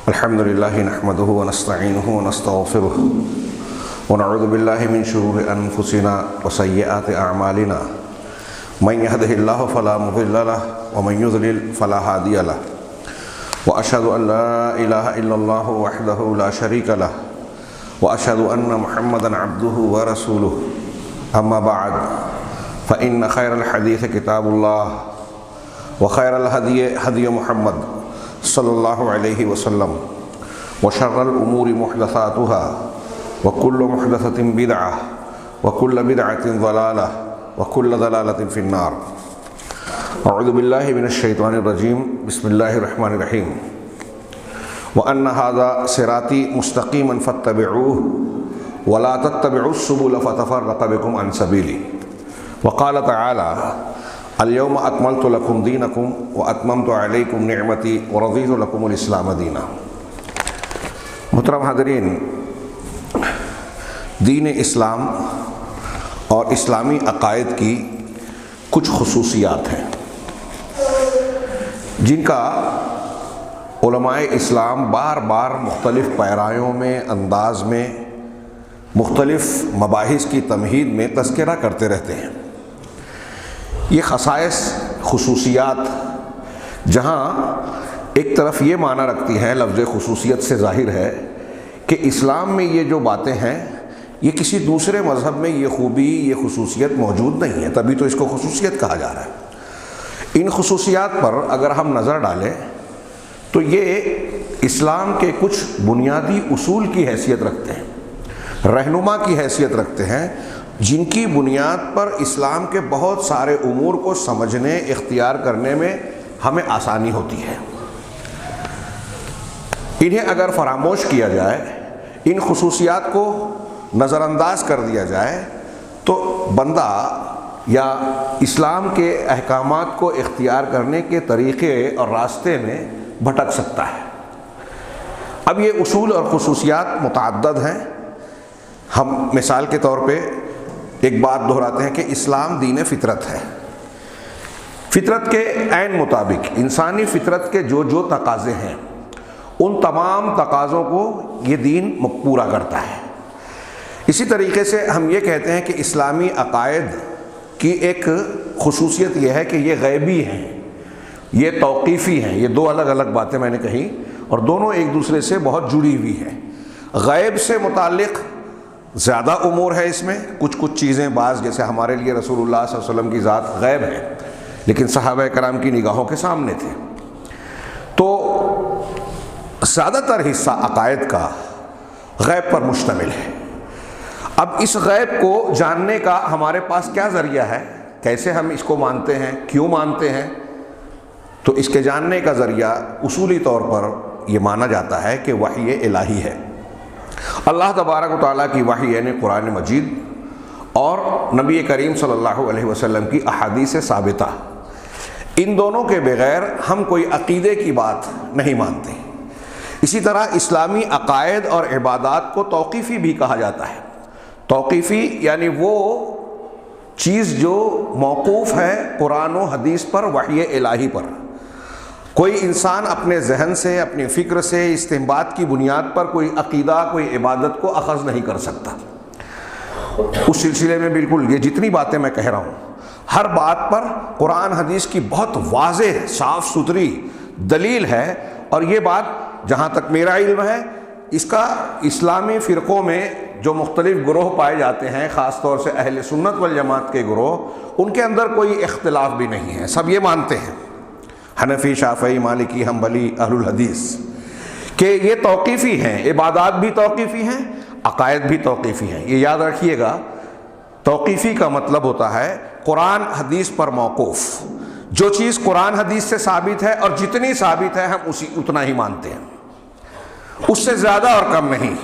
الحمد لله نحمده ونستعينه ونستغفره ونعوذ بالله من شرور أنفسنا وسيئات أعمالنا من يهده الله فلا مضل له ومن يضلل فلا هادي له وأشهد أن لا إله إلا الله وحده لا شريك له وأشهد أن محمدا عبده ورسوله أما بعد فإن خير الحديث كتاب الله وخير الهدي هدي محمد صلی اللہ علیہ وسلم وشر الامور محدثاتها وكل محدثة بدعة وكل بدعة ضلالة وكل ضلالة في النار. اعوذ باللہ من الشیطان الرجیم. بسم اللہ الرحمن الرحیم. وأن هذا صراطي مستقيما فاتبعوه ولا تتبعوا السبل فتفرق بكم عن سبيله. وقال تعالى اليوم اکملت لکم دینکم واتممت علیکم نعمتی ورضیت لکم الاسلام دینا. محترم حاضرین، دین اسلام اور اسلامی عقائد کی کچھ خصوصیات ہیں جن کا علماء اسلام بار بار مختلف پیرایوں میں، انداز میں، مختلف مباحث کی تمہید میں تذکرہ کرتے رہتے ہیں. یہ خصائص، خصوصیات جہاں ایک طرف یہ معنی رکھتی ہیں، لفظ خصوصیت سے ظاہر ہے کہ اسلام میں یہ جو باتیں ہیں یہ کسی دوسرے مذہب میں یہ خوبی، یہ خصوصیت موجود نہیں ہے، تبھی تو اس کو خصوصیت کہا جا رہا ہے. ان خصوصیات پر اگر ہم نظر ڈالیں تو یہ اسلام کے کچھ بنیادی اصول کی حیثیت رکھتے ہیں، رہنما کی حیثیت رکھتے ہیں، جن کی بنیاد پر اسلام کے بہت سارے امور کو سمجھنے، اختیار کرنے میں ہمیں آسانی ہوتی ہے. انہیں اگر فراموش کیا جائے، ان خصوصیات کو نظر انداز کر دیا جائے تو بندہ یا اسلام کے احکامات کو اختیار کرنے کے طریقے اور راستے میں بھٹک سکتا ہے. اب یہ اصول اور خصوصیات متعدد ہیں. ہم مثال کے طور پہ ایک بات دہراتے ہیں کہ اسلام دین فطرت ہے. فطرت کے عین مطابق انسانی فطرت کے جو جو تقاضے ہیں ان تمام تقاضوں کو یہ دین پورا کرتا ہے. اسی طریقے سے ہم یہ کہتے ہیں کہ اسلامی عقائد کی ایک خصوصیت یہ ہے کہ یہ غیبی ہیں، یہ توقیفی ہیں. یہ دو الگ الگ باتیں میں نے کہی اور دونوں ایک دوسرے سے بہت جڑی ہوئی ہیں. غیب سے متعلق زیادہ امور ہے اس میں، کچھ چیزیں بعض جیسے ہمارے لیے رسول اللہ صلی اللہ علیہ وسلم کی ذات غیب ہے لیکن صحابہ کرام کی نگاہوں کے سامنے تھے. تو زیادہ تر حصہ عقائد کا غیب پر مشتمل ہے. اب اس غیب کو جاننے کا ہمارے پاس کیا ذریعہ ہے، کیسے ہم اس کو مانتے ہیں، کیوں مانتے ہیں؟ تو اس کے جاننے کا ذریعہ اصولی طور پر یہ مانا جاتا ہے کہ وحی الہی ہے. اللہ تبارک و تعالیٰ کی وحی یعنی قرآن مجید اور نبی کریم صلی اللہ علیہ وسلم کی احادیث ثابتہ، ان دونوں کے بغیر ہم کوئی عقیدے کی بات نہیں مانتے. اسی طرح اسلامی عقائد اور عبادات کو توقیفی بھی کہا جاتا ہے. توقیفی یعنی وہ چیز جو موقوف ہے قرآن و حدیث پر، وحی الہی پر. کوئی انسان اپنے ذہن سے، اپنی فکر سے، استنباط کی بنیاد پر کوئی عقیدہ، کوئی عبادت کو اخذ نہیں کر سکتا. اس سلسلے میں بالکل یہ جتنی باتیں میں کہہ رہا ہوں ہر بات پر قرآن حدیث کی بہت واضح، صاف ستھری دلیل ہے. اور یہ بات جہاں تک میرا علم ہے اس کا اسلامی فرقوں میں جو مختلف گروہ پائے جاتے ہیں، خاص طور سے اہل سنت والجماعت کے گروہ، ان کے اندر کوئی اختلاف بھی نہیں ہے. سب یہ مانتے ہیں، حنفی، شافعی، مالکی، حنبلی، اہل الحدیث، کہ یہ توقیفی ہیں. عبادات بھی توقیفی ہیں، عقائد بھی توقیفی ہیں. یہ یاد رکھیے گا، توقیفی کا مطلب ہوتا ہے قرآن حدیث پر موقوف. جو چیز قرآن حدیث سے ثابت ہے اور جتنی ثابت ہے ہم اتنا ہی مانتے ہیں، اس سے زیادہ اور کم نہیں.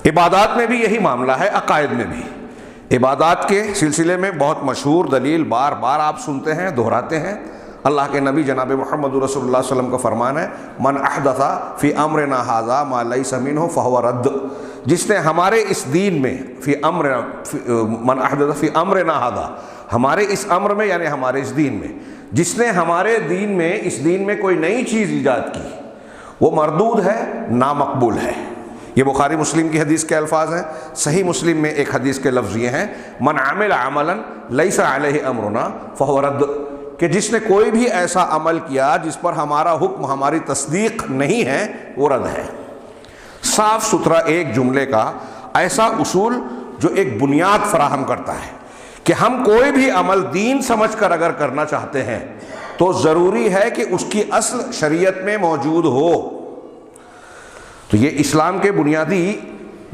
عبادات میں بھی یہی معاملہ ہے، عقائد میں بھی. عبادات کے سلسلے میں بہت مشہور دلیل بار بار آپ سنتے ہیں، دہراتے ہیں. اللہ کے نبی جناب محمد رسول اللہ صلی اللہ علیہ وسلم کا فرمان ہے، من احدث فی امرنا ھذا ما لیس منہ فہو رد. جس نے ہمارے اس دین میں من احدث فی امرنا ھذا، ہمارے اس امر میں یعنی ہمارے اس دین میں، جس نے ہمارے دین میں، اس دین میں کوئی نئی چیز ایجاد کی، وہ مردود ہے، نامقبول ہے۔ یہ بخاری مسلم کی حدیث کے الفاظ ہیں۔ صحیح مسلم میں ایک حدیث کے لفظ یہ ہیں، من عمل عملا لیس علیہ امرنا فہو رد، کہ جس نے کوئی بھی ایسا عمل کیا جس پر ہمارا حکم، ہماری تصدیق نہیں ہے، وہ رد ہے۔ صاف ستھرا ایک جملے کا ایسا اصول جو ایک بنیاد فراہم کرتا ہے کہ ہم کوئی بھی عمل دین سمجھ کر اگر کرنا چاہتے ہیں تو ضروری ہے کہ اس کی اصل شریعت میں موجود ہو۔ تو یہ اسلام کے بنیادی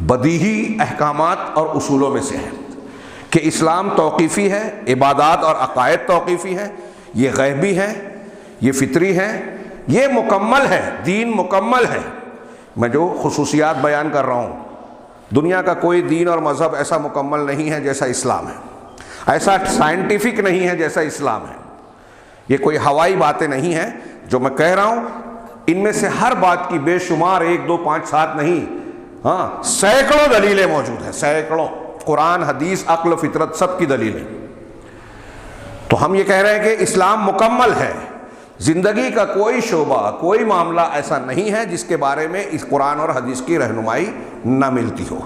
بدیہی احکامات اور اصولوں میں سے ہے کہ اسلام توقیفی ہے، عبادات اور عقائد توقیفی ہے، یہ غیبی ہے، یہ فطری ہے، یہ مکمل ہے، دین مکمل ہے۔ میں جو خصوصیات بیان کر رہا ہوں، دنیا کا کوئی دین اور مذہب ایسا مکمل نہیں ہے جیسا اسلام ہے، ایسا سائنٹیفک نہیں ہے جیسا اسلام ہے۔ یہ کوئی ہوائی باتیں نہیں ہیں جو میں کہہ رہا ہوں، ان میں سے ہر بات کی بے شمار 1 2 5 7 نہیں، سینکڑوں دلیلیں موجود ہیں، سینکڑوں، قرآن، حدیث، عقل، فطرت، سب کی دلیلیں۔ تو ہم یہ کہہ رہے ہیں کہ اسلام مکمل ہے، زندگی کا کوئی شعبہ، کوئی معاملہ ایسا نہیں ہے جس کے بارے میں اس قرآن اور حدیث کی رہنمائی نہ ملتی ہو۔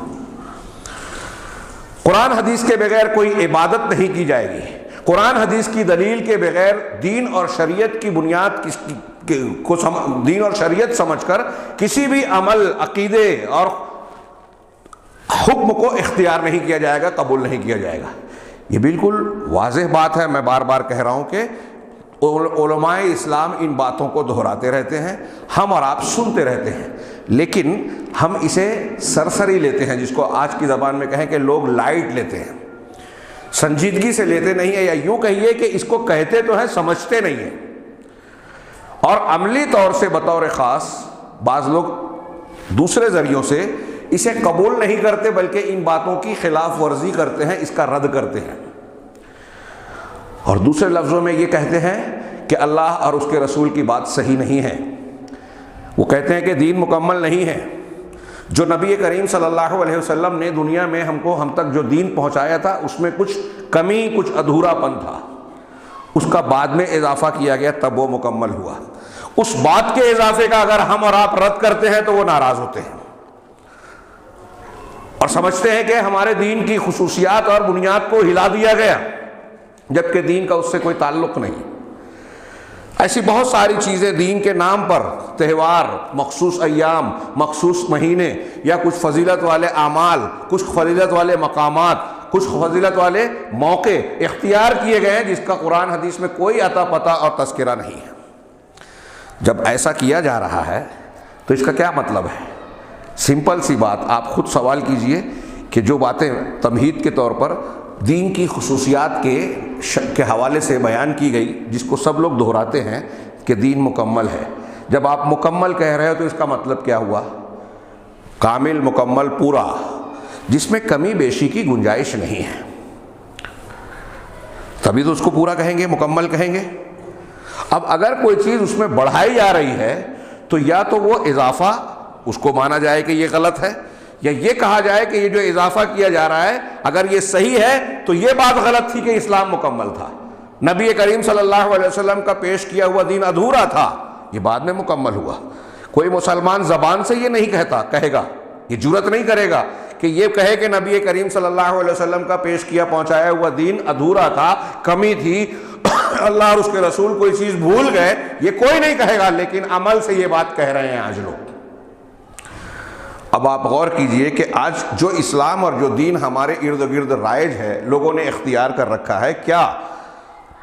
قرآن حدیث کے بغیر کوئی عبادت نہیں کی جائے گی، قرآن حدیث کی دلیل کے بغیر دین اور شریعت کی بنیاد دین اور شریعت سمجھ کر کسی بھی عمل، عقیدے اور حکم کو اختیار نہیں کیا جائے گا، قبول نہیں کیا جائے گا۔ یہ بالکل واضح بات ہے، میں بار بار کہہ رہا ہوں کہ علماء اسلام ان باتوں کو دہراتے رہتے ہیں، ہم اور آپ سنتے رہتے ہیں، لیکن ہم اسے سرسری لیتے ہیں، جس کو آج کی زبان میں کہیں کہ لوگ لائٹ لیتے ہیں، سنجیدگی سے لیتے نہیں ہیں، یا یوں کہیے کہ اس کو کہتے تو ہیں، سمجھتے نہیں ہیں، اور عملی طور سے بطور خاص بعض لوگ دوسرے ذریعوں سے اسے قبول نہیں کرتے، بلکہ ان باتوں کی خلاف ورزی کرتے ہیں، اس کا رد کرتے ہیں، اور دوسرے لفظوں میں یہ کہتے ہیں کہ اللہ اور اس کے رسول کی بات صحیح نہیں ہے۔ وہ کہتے ہیں کہ دین مکمل نہیں ہے، جو نبی کریم صلی اللہ علیہ وسلم نے دنیا میں ہم تک جو دین پہنچایا تھا، اس میں کچھ کمی، کچھ ادھورا پن تھا، اس کا بعد میں اضافہ کیا گیا، تب وہ مکمل ہوا۔ اس بات کے اضافے کا اگر ہم اور آپ رد کرتے ہیں تو وہ ناراض ہوتے ہیں اور سمجھتے ہیں کہ ہمارے دین کی خصوصیات اور بنیاد کو ہلا دیا گیا، جبکہ دین کا اس سے کوئی تعلق نہیں۔ ایسی بہت ساری چیزیں دین کے نام پر، تہوار، مخصوص ایام، مخصوص مہینے، یا کچھ فضیلت والے اعمال، کچھ فضیلت والے مقامات، کچھ فضیلت والے موقع اختیار کیے گئے ہیں جس کا قرآن حدیث میں کوئی عطا پتہ اور تذکرہ نہیں ہے۔ جب ایسا کیا جا رہا ہے تو اس کا کیا مطلب ہے؟ سمپل سی بات، آپ خود سوال کیجئے کہ جو باتیں تمہید کے طور پر دین کی خصوصیات کے حوالے سے بیان کی گئی، جس کو سب لوگ دہراتے ہیں کہ دین مکمل ہے، جب آپ مکمل کہہ رہے ہو تو اس کا مطلب کیا ہوا؟ کامل، مکمل، پورا، جس میں کمی بیشی کی گنجائش نہیں ہے، تبھی تو اس کو پورا کہیں گے، مکمل کہیں گے۔ اب اگر کوئی چیز اس میں بڑھائی جا رہی ہے تو یا تو وہ اضافہ، اس کو مانا جائے کہ یہ غلط ہے، یا یہ کہا جائے کہ یہ جو اضافہ کیا جا رہا ہے اگر یہ صحیح ہے تو یہ بات غلط تھی کہ اسلام مکمل تھا، نبی کریم صلی اللہ علیہ وسلم کا پیش کیا ہوا دین ادھورا تھا، یہ بعد میں مکمل ہوا۔ کوئی مسلمان زبان سے یہ نہیں کہے گا، یہ جرأت نہیں کرے گا کہ یہ کہے کہ نبی کریم صلی اللہ علیہ وسلم کا پیش کیا پہنچایا ہوا دین ادھورا تھا، کمی تھی، اللہ اور اس کے رسول کوئی چیز بھول گئے، یہ کوئی نہیں کہے گا، لیکن عمل سے یہ بات کہہ رہے ہیں آج لوگ۔ اب آپ غور کیجئے کہ آج جو اسلام اور جو دین ہمارے ارد گرد رائج ہے، لوگوں نے اختیار کر رکھا ہے، کیا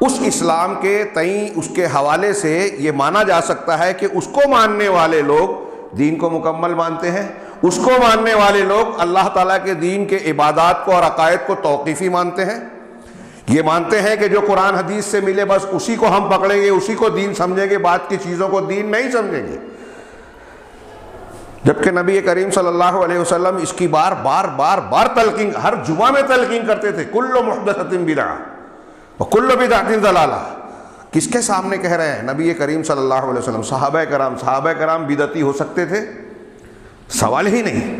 اس اسلام کے تئیں، اس کے حوالے سے یہ مانا جا سکتا ہے کہ اس کو ماننے والے لوگ دین کو مکمل مانتے ہیں، اس کو ماننے والے لوگ اللہ تعالیٰ کے دین کے عبادات کو اور عقائد کو توقیفی مانتے ہیں؟ یہ مانتے ہیں کہ جو قرآن حدیث سے ملے بس اسی کو ہم پکڑیں گے، اسی کو دین سمجھیں گے، بعد کی چیزوں کو دین نہیں سمجھیں گے، جبکہ نبی کریم صلی اللہ علیہ وسلم اس کی بار بار تلقین، ہر جمعہ میں تلقین کرتے تھے، کل محدثۃ بدعہ وکل بدعۃ ضلالہ۔ کس کے سامنے کہہ رہے ہیں؟ نبی کریم صلی اللہ علیہ وسلم۔ صحابہ کرام بدعتی ہو سکتے تھے؟ سوال ہی نہیں۔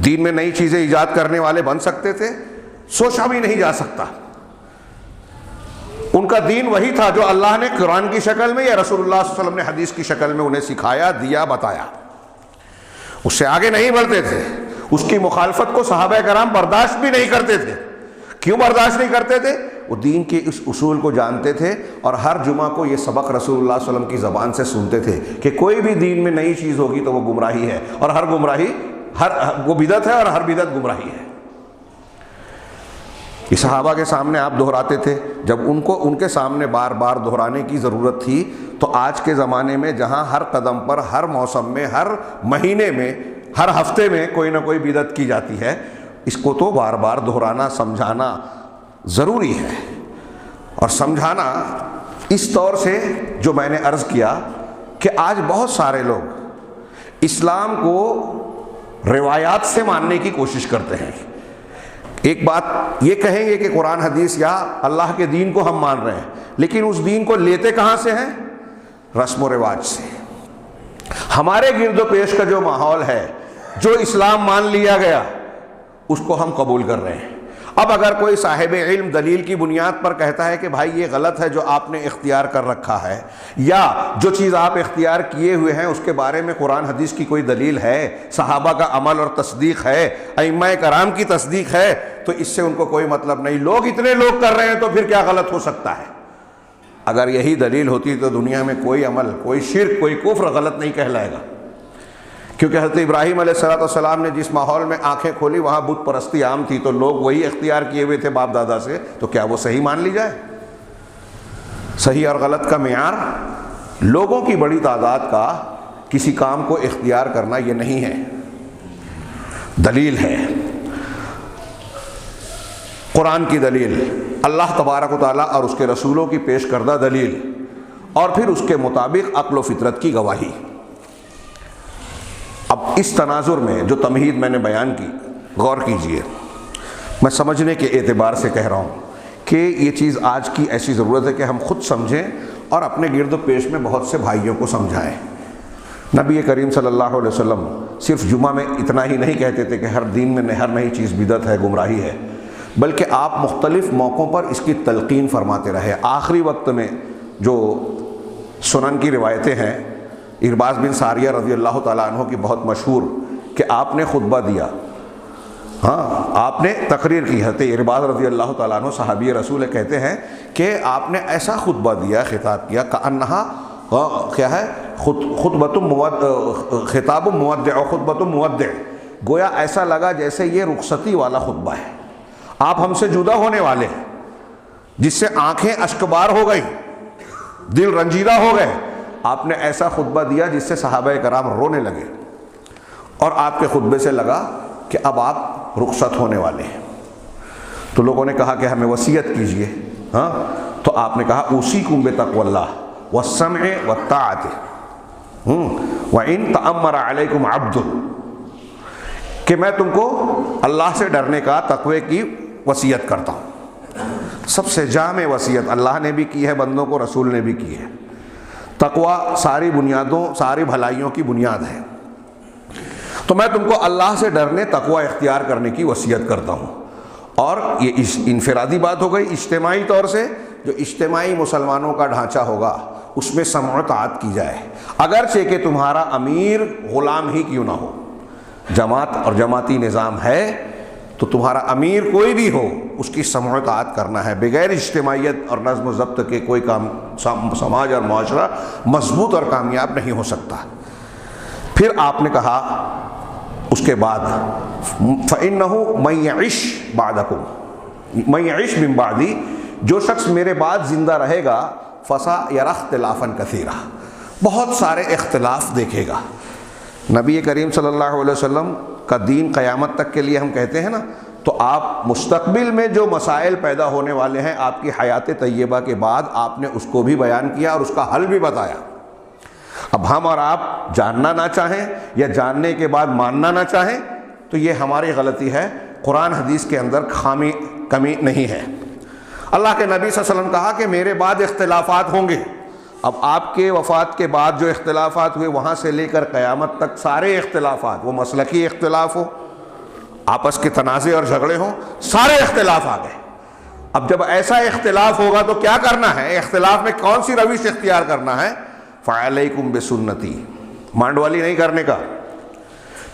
دین میں نئی چیزیں ایجاد کرنے والے بن سکتے تھے؟ سوچا بھی نہیں جا سکتا۔ ان کا دین وہی تھا جو اللہ نے قرآن کی شکل میں یا رسول اللہ صلی اللہ علیہ وسلم نے حدیث کی شکل میں انہیں سکھایا، دیا، بتایا. اس سے آگے نہیں بڑھتے تھے. اس کی مخالفت کو صحابہ کرام برداشت بھی نہیں کرتے تھے. کیوں برداشت نہیں کرتے تھے؟ وہ دین کے اس اصول کو جانتے تھے اور ہر جمعہ کو یہ سبق رسول اللہ صلی اللہ علیہ وسلم کی زبان سے سنتے تھے کہ کوئی بھی دین میں نئی چیز ہوگی تو وہ گمراہی ہے، اور ہر گمراہی وہ بدعت ہے، اور ہر بدعت گمراہی ہے. یہ صحابہ کے سامنے آپ دہراتے تھے. جب ان کے سامنے بار بار دہرانے کی ضرورت تھی تو آج کے زمانے میں جہاں ہر قدم پر، ہر موسم میں، ہر مہینے میں، ہر ہفتے میں کوئی نہ کوئی بدعت کی جاتی ہے، اس کو تو بار بار دہرانا، سمجھانا ضروری ہے. اور سمجھانا اس طور سے جو میں نے عرض کیا کہ آج بہت سارے لوگ اسلام کو روایات سے ماننے کی کوشش کرتے ہیں. ایک بات یہ کہیں گے کہ قرآن حدیث یا اللہ کے دین کو ہم مان رہے ہیں، لیکن اس دین کو لیتے کہاں سے ہیں؟ رسم و رواج سے. ہمارے گرد و پیش کا جو ماحول ہے، جو اسلام مان لیا گیا، اس کو ہم قبول کر رہے ہیں. اب اگر کوئی صاحب علم دلیل کی بنیاد پر کہتا ہے کہ بھائی یہ غلط ہے جو آپ نے اختیار کر رکھا ہے، یا جو چیز آپ اختیار کیے ہوئے ہیں اس کے بارے میں قرآن حدیث کی کوئی دلیل ہے، صحابہ کا عمل اور تصدیق ہے، ائمہ کرام کی تصدیق ہے، تو اس سے ان کو کوئی مطلب نہیں. لوگ اتنے لوگ کر رہے ہیں تو پھر کیا غلط ہو سکتا ہے؟ اگر یہی دلیل ہوتی تو دنیا میں کوئی عمل، کوئی شرک، کوئی کفر غلط نہیں کہلائے گا. کیونکہ حضرت ابراہیم علیہ السلام نے جس ماحول میں آنکھیں کھولی وہاں بت پرستی عام تھی، تو لوگ وہی اختیار کیے ہوئے تھے باپ دادا سے، تو کیا وہ صحیح مان لی جائے؟ صحیح اور غلط کا معیار لوگوں کی بڑی تعداد کا کسی کام کو اختیار کرنا یہ نہیں ہے، دلیل ہے. قرآن کی دلیل، اللہ تبارک و تعالیٰ اور اس کے رسولوں کی پیش کردہ دلیل، اور پھر اس کے مطابق عقل و فطرت کی گواہی. اب اس تناظر میں جو تمہید میں نے بیان کی، غور کیجئے. میں سمجھنے کے اعتبار سے کہہ رہا ہوں کہ یہ چیز آج کی ایسی ضرورت ہے کہ ہم خود سمجھیں اور اپنے گرد و پیش میں بہت سے بھائیوں کو سمجھائیں. نبی کریم صلی اللہ علیہ وسلم صرف جمعہ میں اتنا ہی نہیں کہتے تھے کہ ہر دین میں ہر نئی چیز بدعت ہے، گمراہی ہے، بلکہ آپ مختلف موقعوں پر اس کی تلقین فرماتے رہے. آخری وقت میں جو سنن کی روایتیں ہیں، ارباز بن ساریہ رضی اللہ تعالیٰ عنہ کی بہت مشہور، کہ آپ نے خطبہ دیا، آپ نے تقریر کی. حضرت ارباز رضی اللہ تعالیٰ عنہ صحابی رسول کہتے ہیں کہ آپ نے ایسا خطبہ دیا، خطاب کیا، کأنہا کیا ہے، خطاب مودع، خطبۃ مودع، گویا ایسا لگا جیسے یہ رخصتی والا خطبہ ہے، آپ ہم سے جدا ہونے والے ہیں، جس سے آنکھیں اشکبار ہو گئی، دل رنجیدہ ہو گئے. آپ نے ایسا خطبہ دیا جس سے صحابہ کرام رونے لگے، اور آپ کے خطبے سے لگا کہ اب آپ رخصت ہونے والے ہیں. تو لوگوں نے کہا کہ ہمیں وصیت کیجئے. تو آپ نے کہا اوصیکم بتقوی اللہ والسمع والطاعۃ وان تأمر علیکم عبد، کہ میں تم کو اللہ سے ڈرنے کا، تقوی کی وصیت کرتا ہوں. سب سے جامع وصیت اللہ نے بھی کی ہے بندوں کو، رسول نے بھی کی ہے. تقوی ساری بنیادوں، ساری بھلائیوں کی بنیاد ہے. تو میں تم کو اللہ سے ڈرنے، تقوی اختیار کرنے کی وصیت کرتا ہوں. اور یہ انفرادی بات ہو گئی. اجتماعی طور سے جو اجتماعی مسلمانوں کا ڈھانچہ ہوگا اس میں سمع و طاعت کی جائے، اگرچہ کہ تمہارا امیر غلام ہی کیوں نہ ہو. جماعت اور جماعتی نظام ہے تو تمہارا امیر کوئی بھی ہو اس کی سمع و طاعت کرنا ہے. بغیر اجتماعیت اور نظم و ضبط کے کوئی کام سماج اور معاشرہ مضبوط اور کامیاب نہیں ہو سکتا. پھر آپ نے کہا اس کے بعد فَإِنَّهُ مَن يَعِشْ بَعْدَكُمْ مَن يَعِشْ مِن بَعْدِي، جو شخص میرے بعد زندہ رہے گا فَسَيَرَى اخْتِلَافًا كَثِيرًا، بہت سارے اختلاف دیکھے گا. نبی کریم صلی اللہ علیہ وسلم کا دین قیامت تک کے لیے ہم کہتے ہیں نا، تو آپ مستقبل میں جو مسائل پیدا ہونے والے ہیں آپ کی حیات طیبہ کے بعد آپ نے اس کو بھی بیان کیا اور اس کا حل بھی بتایا. اب ہم اور آپ جاننا نہ چاہیں یا جاننے کے بعد ماننا نہ چاہیں تو یہ ہماری غلطی ہے. قرآن حدیث کے اندر کمی نہیں ہے. اللہ کے نبی صلی اللہ علیہ وسلم کہا کہ میرے بعد اختلافات ہوں گے. اب آپ کے وفات کے بعد جو اختلافات ہوئے وہاں سے لے کر قیامت تک سارے اختلافات، وہ مسلکی اختلاف ہو، آپس کے تنازع اور جھگڑے ہوں، سارے اختلاف آ گئے. اب جب ایسا اختلاف ہوگا تو کیا کرنا ہے؟ اختلاف میں کون سی روش اختیار کرنا ہے؟ فعلیکم بسنتی، مانڈ والی نہیں کرنے کا،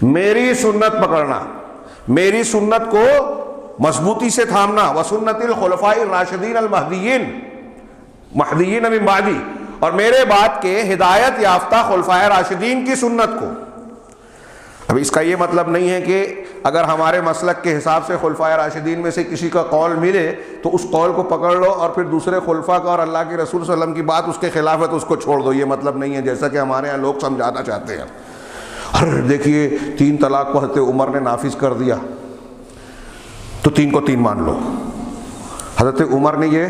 میری سنت پکڑنا، میری سنت کو مضبوطی سے تھامنا، وسنت الخلفاء الراشدین المہدیین مہدیین من بعدی، اور میرے بعد کے ہدایت یافتہ خلفائے راشدین کی سنت کو۔ اب اس کا یہ مطلب نہیں ہے کہ اگر ہمارے مسلک کے حساب سے خلفائے راشدین میں سے کسی کا قول ملے تو اس قول کو پکڑ لو اور پھر دوسرے خلفاء کا اور اللہ کے رسول صلی اللہ علیہ وسلم کی بات اس کے خلاف ہے تو اس کو چھوڑ دو، یہ مطلب نہیں ہے جیسا کہ ہمارے یہاں لوگ سمجھانا چاہتے ہیں۔ اور دیکھیے 3 طلاق کو حضرت عمر نے نافذ کر دیا تو 3 کو 3 مان لو۔ حضرت عمر نے یہ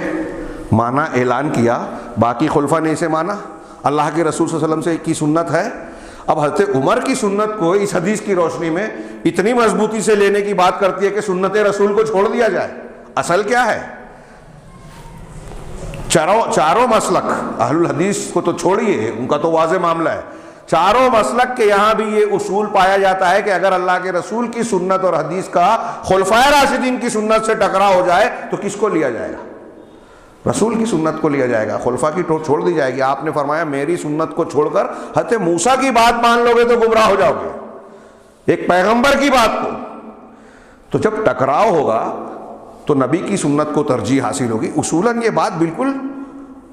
مانا، اعلان کیا، باقی خلفاء نے اسے مانا، اللہ کے رسول صلی اللہ علیہ وسلم سے کی سنت ہے۔ اب حضرت عمر کی سنت کو اس حدیث کی روشنی میں اتنی مضبوطی سے لینے کی بات کرتی ہے کہ سنت رسول کو چھوڑ دیا جائے۔ اصل کیا ہے؟ چاروں مسلک، اہل الحدیث کو تو چھوڑیے، ان کا تو واضح معاملہ ہے، چاروں مسلک کے یہاں بھی یہ اصول پایا جاتا ہے کہ اگر اللہ کے رسول کی سنت اور حدیث کا خلفائے راشدین کی سنت سے ٹکراؤ ہو جائے تو کس کو لیا جائے گا؟ رسول کی سنت کو لیا جائے گا، خلفاء کی چھوڑ دی جائے گی۔ آپ نے فرمایا میری سنت کو چھوڑ کر حضرت موسیٰ کی بات مان لو گے تو گمراہ ہو جاؤ گے، ایک پیغمبر کی بات کو۔ تو جب ٹکراؤ ہوگا تو نبی کی سنت کو ترجیح حاصل ہوگی۔ اصولاً یہ بات بالکل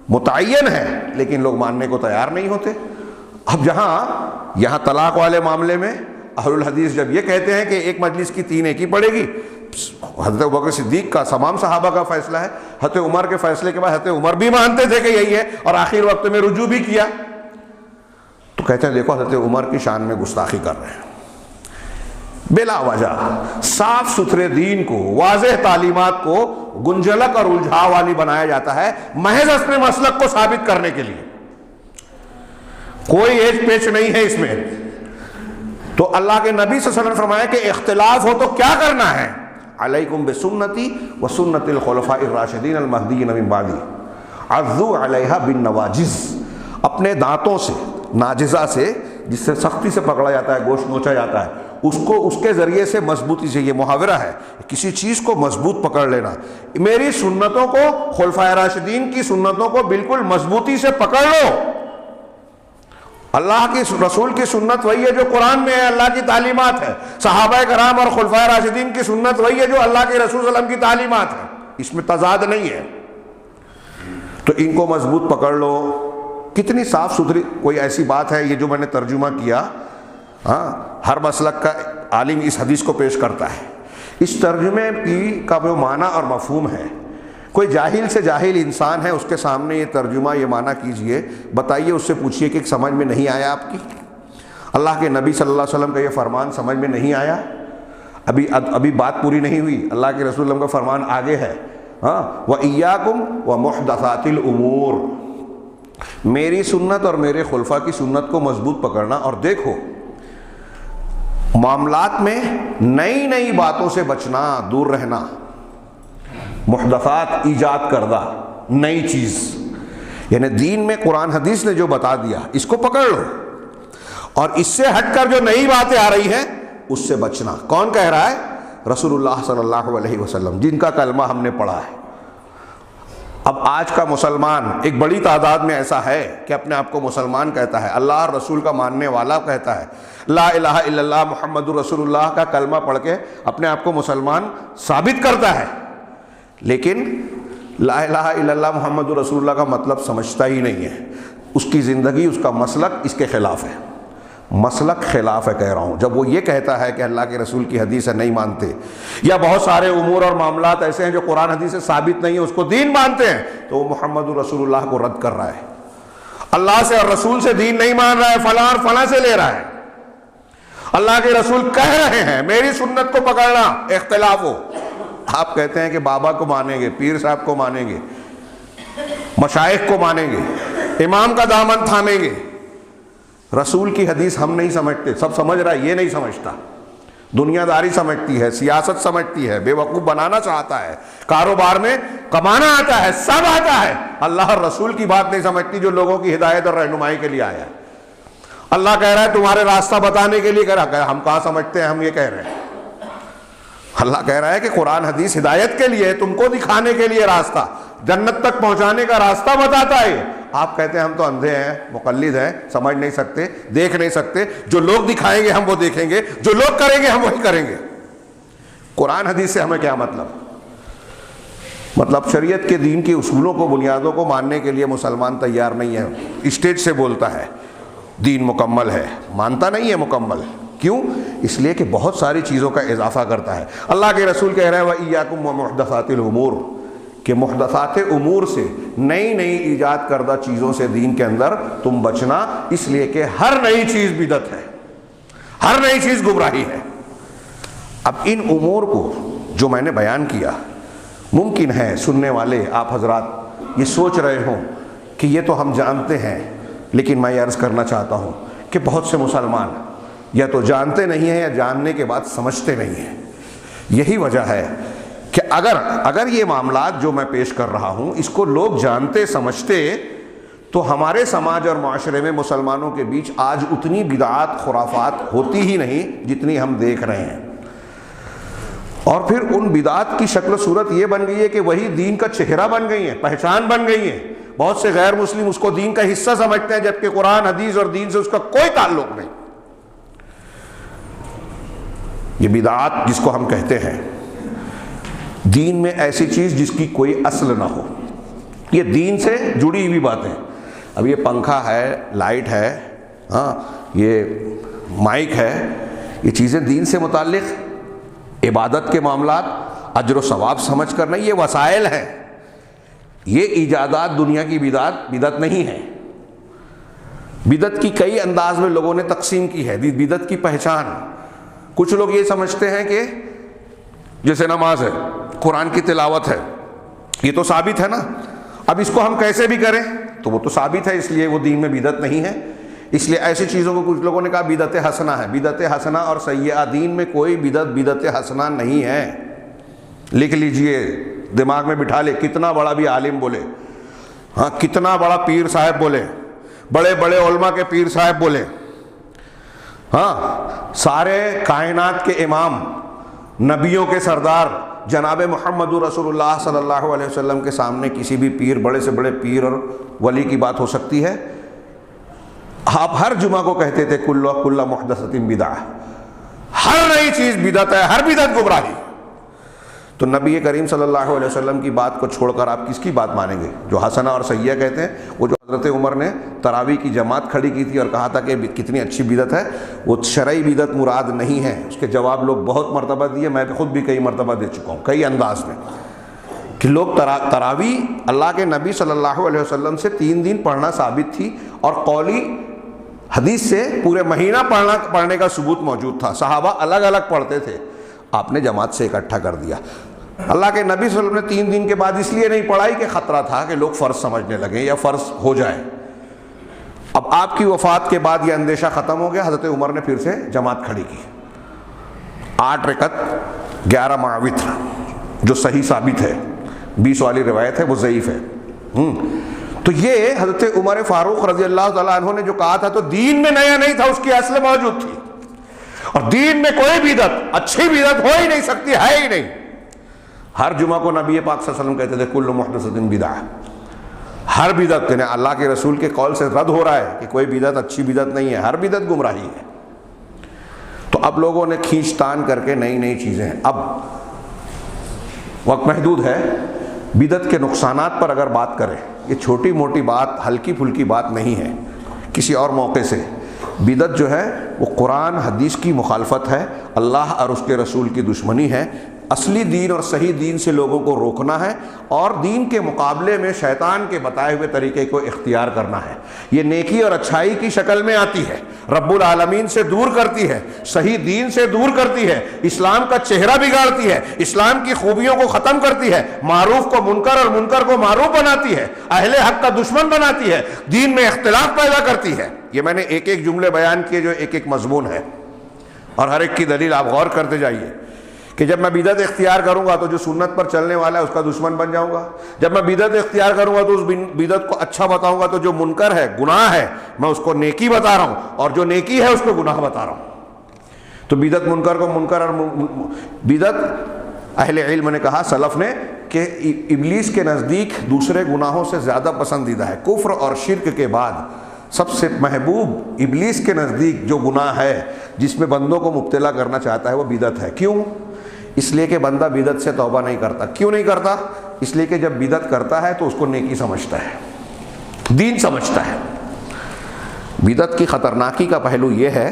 متعین ہے لیکن لوگ ماننے کو تیار نہیں ہوتے۔ اب یہاں طلاق والے معاملے میں اہل الحدیث جب یہ کہتے ہیں کہ ایک مجلس کی 3 ایک ہی پڑے گی، حضرت ابوبکر صدیق کا، تمام صحابہ کا فیصلہ ہے، حضرت عمر کے فیصلے کے بعد حضرت عمر بھی مانتے تھے کہ یہی ہے اور آخر وقت میں رجوع بھی کیا، تو کہتے ہیں دیکھو حضرت عمر کی شان میں گستاخی کر رہے ہیں۔ بلا وجہ صاف ستھرے دین کو، واضح تعلیمات کو گنجلک اور الجھا والی بنایا جاتا ہے محض اپنے مسلک کو ثابت کرنے کے لیے، کوئی ایج پیچ نہیں ہے اس میں۔ تو اللہ کے نبی صلی اللہ علیہ وسلم نے فرمایا کہ اختلاف ہو تو کیا کرنا ہے؟ علیکم بسنتی وسنت الخلفاء الراشدین المہدیین من بعدی، عضوا علیہا بالنواجذ، اپنے دانتوں سے، ناجزہ سے، جس سے سختی سے پکڑا جاتا ہے، گوشت نوچا جاتا ہے، اس کے ذریعے سے مضبوطی سے، یہ محاورہ ہے، کسی چیز کو مضبوط پکڑ لینا۔ میری سنتوں کو، خلفائے راشدین کی سنتوں کو بالکل مضبوطی سے پکڑ لو۔ اللہ کی رسول کی سنت وہی ہے جو قرآن میں ہے، اللہ کی تعلیمات ہے۔ صحابہ کرام اور خلفائے راشدین کی سنت وہی ہے جو اللہ کے رسول صلی اللہ علیہ وسلم کی تعلیمات ہے، اس میں تضاد نہیں ہے۔ تو ان کو مضبوط پکڑ لو۔ کتنی صاف ستھری کوئی ایسی بات ہے، یہ جو میں نے ترجمہ کیا، ہر مسلک کا عالم اس حدیث کو پیش کرتا ہے، اس ترجمے کا جو معنی اور مفہوم ہے، کوئی جاہل سے جاہل انسان ہے، اس کے سامنے یہ ترجمہ، یہ معنی کیجئے، بتائیے، اس سے پوچھئے کہ سمجھ میں نہیں آیا آپ کی؟ اللہ کے نبی صلی اللہ علیہ وسلم کا یہ فرمان سمجھ میں نہیں آیا؟ ابھی بات پوری نہیں ہوئی، اللہ کے رسول صلی اللہ علیہ وسلم کا فرمان آگے ہے، وَإِيَّاكُمْ وَمُحْدَثَاتِ الْأُمُورِ، میری سنت اور میرے خلفاء کی سنت کو مضبوط پکڑنا۔ اور دیکھو معاملات میں نئی نئی باتوں سے بچنا، دور رہنا، محدثات، ایجاد کردہ نئی چیز، یعنی دین میں قرآن حدیث نے جو بتا دیا اس کو پکڑ لو، اور اس سے ہٹ کر جو نئی باتیں آ رہی ہیں اس سے بچنا۔ کون کہہ رہا ہے؟ رسول اللہ صلی اللہ علیہ وسلم، جن کا کلمہ ہم نے پڑھا ہے۔ اب آج کا مسلمان ایک بڑی تعداد میں ایسا ہے کہ اپنے آپ کو مسلمان کہتا ہے، اللہ اور رسول کا ماننے والا کہتا ہے، لا الہ الا اللہ محمد رسول اللہ کا کلمہ پڑھ کے اپنے آپ کو مسلمان ثابت کرتا ہے، لیکن لا الہ الا اللہ محمد رسول اللہ کا مطلب سمجھتا ہی نہیں ہے۔ اس کی زندگی، اس کا مسلک اس کے خلاف ہے، مسلک خلاف ہے کہہ رہا ہوں۔ جب وہ یہ کہتا ہے کہ اللہ کے رسول کی حدیث ہے نہیں مانتے، یا بہت سارے امور اور معاملات ایسے ہیں جو قرآن حدیث سے ثابت نہیں ہے اس کو دین مانتے ہیں، تو وہ محمد رسول اللہ کو رد کر رہا ہے، اللہ سے اور رسول سے دین نہیں مان رہا ہے، فلاں اور فلاں سے لے رہا ہے۔ اللہ کے رسول کہہ رہے ہیں میری سنت کو پکڑنا، اختلاف ہو، آپ کہتے ہیں کہ بابا کو مانیں گے، پیر صاحب کو مانیں گے، مشائخ کو مانیں گے، امام کا دامن تھامیں گے۔ رسول کی حدیث ہم نہیں سمجھتے، سب سمجھ رہا ہے، یہ نہیں سمجھتا، دنیا داری سمجھتی ہے، سیاست سمجھتی ہے، بے وقوف بنانا چاہتا ہے، کاروبار میں کمانا آتا ہے، سب آتا ہے، اللہ اور رسول کی بات نہیں سمجھتی جو لوگوں کی ہدایت اور رہنمائی کے لیے آیا ہے۔ اللہ کہہ رہا ہے تمہارے راستہ بتانے کے لیے کہہ رہا ہے، ہم کہاں سمجھتے ہیں، ہم یہ کہہ رہے ہیں۔ اللہ کہہ رہا ہے کہ قرآن حدیث ہدایت کے لیے، تم کو دکھانے کے لیے راستہ، جنت تک پہنچانے کا راستہ بتاتا ہے۔ آپ کہتے ہیں ہم تو اندھے ہیں، مقلد ہیں، سمجھ نہیں سکتے، دیکھ نہیں سکتے، جو لوگ دکھائیں گے ہم وہ دیکھیں گے، جو لوگ کریں گے ہم وہی کریں گے۔ قرآن حدیث سے ہمیں کیا مطلب شریعت کے دین کے اصولوں کو، بنیادوں کو ماننے کے لیے مسلمان تیار نہیں ہے۔ اسٹیج سے بولتا ہے دین مکمل ہے، مانتا نہیں ہے مکمل۔ کیوں؟ اس لیے کہ بہت ساری چیزوں کا اضافہ کرتا ہے۔ اللہ کے رسول کہہ رہے ہیں وَإِيَّاكُمْ وَمُحْدَثَاتِ الْأُمُورِ، کہ محدثات امور سے، نئی نئی ایجاد کردہ چیزوں سے دین کے اندر تم بچنا، اس لیے کہ ہر نئی چیز بدعت ہے، ہر نئی چیز گمراہی ہے۔ اب ان امور کو جو میں نے بیان کیا، ممکن ہے سننے والے آپ حضرات یہ سوچ رہے ہوں کہ یہ تو ہم جانتے ہیں، لیکن میں یہ عرض کرنا چاہتا ہوں کہ بہت سے مسلمان یا تو جانتے نہیں ہیں یا جاننے کے بعد سمجھتے نہیں ہیں۔ یہی وجہ ہے کہ اگر یہ معاملات جو میں پیش کر رہا ہوں اس کو لوگ جانتے سمجھتے تو ہمارے سماج اور معاشرے میں مسلمانوں کے بیچ آج اتنی بدعات خرافات ہوتی ہی نہیں جتنی ہم دیکھ رہے ہیں۔ اور پھر ان بدعات کی شکل و صورت یہ بن گئی ہے کہ وہی دین کا چہرہ بن گئی ہیں، پہچان بن گئی ہیں۔ بہت سے غیر مسلم اس کو دین کا حصہ سمجھتے ہیں، جبکہ قرآن حدیث اور دین سے اس کا کوئی تعلق نہیں۔ یہ بدعات جس کو ہم کہتے ہیں، دین میں ایسی چیز جس کی کوئی اصل نہ ہو، یہ دین سے جڑی ہوئی باتیں۔ اب یہ پنکھا ہے، لائٹ ہے، ہاں یہ مائک ہے، یہ چیزیں دین سے متعلق عبادت کے معاملات، اجر و ثواب سمجھ کر نہیں، یہ وسائل ہیں، یہ ایجادات دنیا کی بدعت نہیں ہے۔ بدعت کی کئی انداز میں لوگوں نے تقسیم کی ہے، بدعت کی پہچان۔ کچھ لوگ یہ سمجھتے ہیں کہ جیسے نماز ہے، قرآن کی تلاوت ہے، یہ تو ثابت ہے نا، اب اس کو ہم کیسے بھی کریں تو وہ تو ثابت ہے، اس لیے وہ دین میں بدعت نہیں ہے۔ اس لیے ایسی چیزوں کو کچھ لوگوں نے کہا بدعت حسنہ ہے۔ بدعت حسنہ اور سیئہ، دین میں کوئی بدعت حسنہ نہیں ہے۔ لکھ لیجئے، دماغ میں بٹھا لے، کتنا بڑا بھی عالم بولے، ہاں کتنا بڑا پیر صاحب بولے، بڑے بڑے علماء کے پیر صاحب بولے، ہاں سارے کائنات کے امام، نبیوں کے سردار جناب محمد رسول اللہ صلی اللہ علیہ وسلم کے سامنے کسی بھی پیر، بڑے سے بڑے پیر اور ولی کی بات ہو سکتی ہے؟ آپ ہر جمعہ کو کہتے تھے کل محدثۃ بدعہ، ہر نئی چیز بدعت ہے، ہر بدعت گمراہی۔ تو نبی کریم صلی اللہ علیہ وسلم کی بات کو چھوڑ کر آپ کس کی بات مانیں گے؟ جو حسنہ اور سیئہ کہتے ہیں، وہ جو حضرت عمر نے تراویح کی جماعت کھڑی کی تھی اور کہا تھا کہ کتنی اچھی بدعت ہے، وہ شرعی بدعت مراد نہیں ہے۔ اس کے جواب لوگ بہت مرتبہ دیے، میں خود بھی کئی مرتبہ دے چکا ہوں، کئی انداز میں، کہ لوگ تراویح اللہ کے نبی صلی اللہ علیہ وسلم سے 3 دن پڑھنا ثابت تھی، اور قولی حدیث سے پورے مہینہ پڑھنے کا ثبوت موجود تھا۔ صحابہ الگ الگ پڑھتے تھے، آپ نے جماعت سے اکٹھا کر دیا۔ اللہ کے نبی صلی اللہ علیہ وسلم نے 3 دن کے بعد اس لیے نہیں پڑھائی کہ خطرہ تھا کہ لوگ فرض سمجھنے لگیں یا فرض ہو جائے۔ اب آپ کی وفات کے بعد یہ اندیشہ ختم ہو گیا، حضرت عمر نے پھر سے جماعت کھڑی کی، 8 رکعت 11 مع وتر، جو صحیح ثابت ہے۔ 20 والی روایت ہے وہ ضعیف ہے۔ تو یہ حضرت عمر فاروق رضی اللہ تعالیٰ عنہ نے جو کہا تھا، تو دین میں نیا نہیں تھا، اس کی اصل موجود تھی، اور دین میں کوئی بدعت، اچھی بدعت ہو ہی نہیں سکتی، ہے ہی نہیں۔ ہر جمعہ کو نبی پاک صلی اللہ علیہ وسلم کہتے تھے کل محدثۃ بدعہ، ہر بدعت، یعنی اللہ کے رسول کے قول سے رد ہو رہا ہے کہ کوئی بدعت اچھی بدعت نہیں ہے، ہر بدعت گمراہی ہے۔ تو اب لوگوں نے کھینچ تان کر کے نئی نئی چیزیں، اب وقت محدود ہے، بدعت کے نقصانات پر اگر بات کریں، یہ چھوٹی موٹی بات، ہلکی پھلکی بات نہیں ہے، کسی اور موقع سے۔ بدعت جو ہے وہ قرآن حدیث کی مخالفت ہے، اللہ اور اس کے رسول کی دشمنی ہے۔ اصلی دین اور صحیح دین سے لوگوں کو روکنا ہے، اور دین کے مقابلے میں شیطان کے بتائے ہوئے طریقے کو اختیار کرنا ہے۔ یہ نیکی اور اچھائی کی شکل میں آتی ہے، رب العالمین سے دور کرتی ہے، صحیح دین سے دور کرتی ہے، اسلام کا چہرہ بگاڑتی ہے، اسلام کی خوبیوں کو ختم کرتی ہے، معروف کو منکر اور منکر کو معروف بناتی ہے، اہل حق کا دشمن بناتی ہے، دین میں اختلاف پیدا کرتی ہے۔ یہ میں نے ایک ایک جملے بیان کیے جو ایک ایک مضمون ہے، اور ہر ایک کی دلیل آپ غور کرتے جائیے کہ جب میں بدعت اختیار کروں گا تو جو سنت پر چلنے والا ہے اس کا دشمن بن جاؤں گا، جب میں بدعت اختیار کروں گا تو اس بدعت کو اچھا بتاؤں گا، تو جو منکر ہے، گناہ ہے، میں اس کو نیکی بتا رہا ہوں، اور جو نیکی ہے اس کو گناہ بتا رہا ہوں۔ تو بدعت منکر کو منکر، اور بدعت اہل علم نے کہا، سلف نے، کہ ابلیس کے نزدیک دوسرے گناہوں سے زیادہ پسندیدہ ہے۔ کفر اور شرک کے بعد سب سے محبوب ابلیس کے نزدیک جو گناہ ہے جس میں بندوں کو مبتلا کرنا چاہتا ہے وہ بدعت ہے۔ کیوں؟ اس لیے کہ بندہ بدعت سے توبہ نہیں کرتا۔ کیوں نہیں کرتا؟ اس لیے کہ جب بدعت کرتا ہے تو اس کو نیکی سمجھتا ہے، دین سمجھتا ہے۔ بدعت کی خطرناکی کا پہلو یہ ہے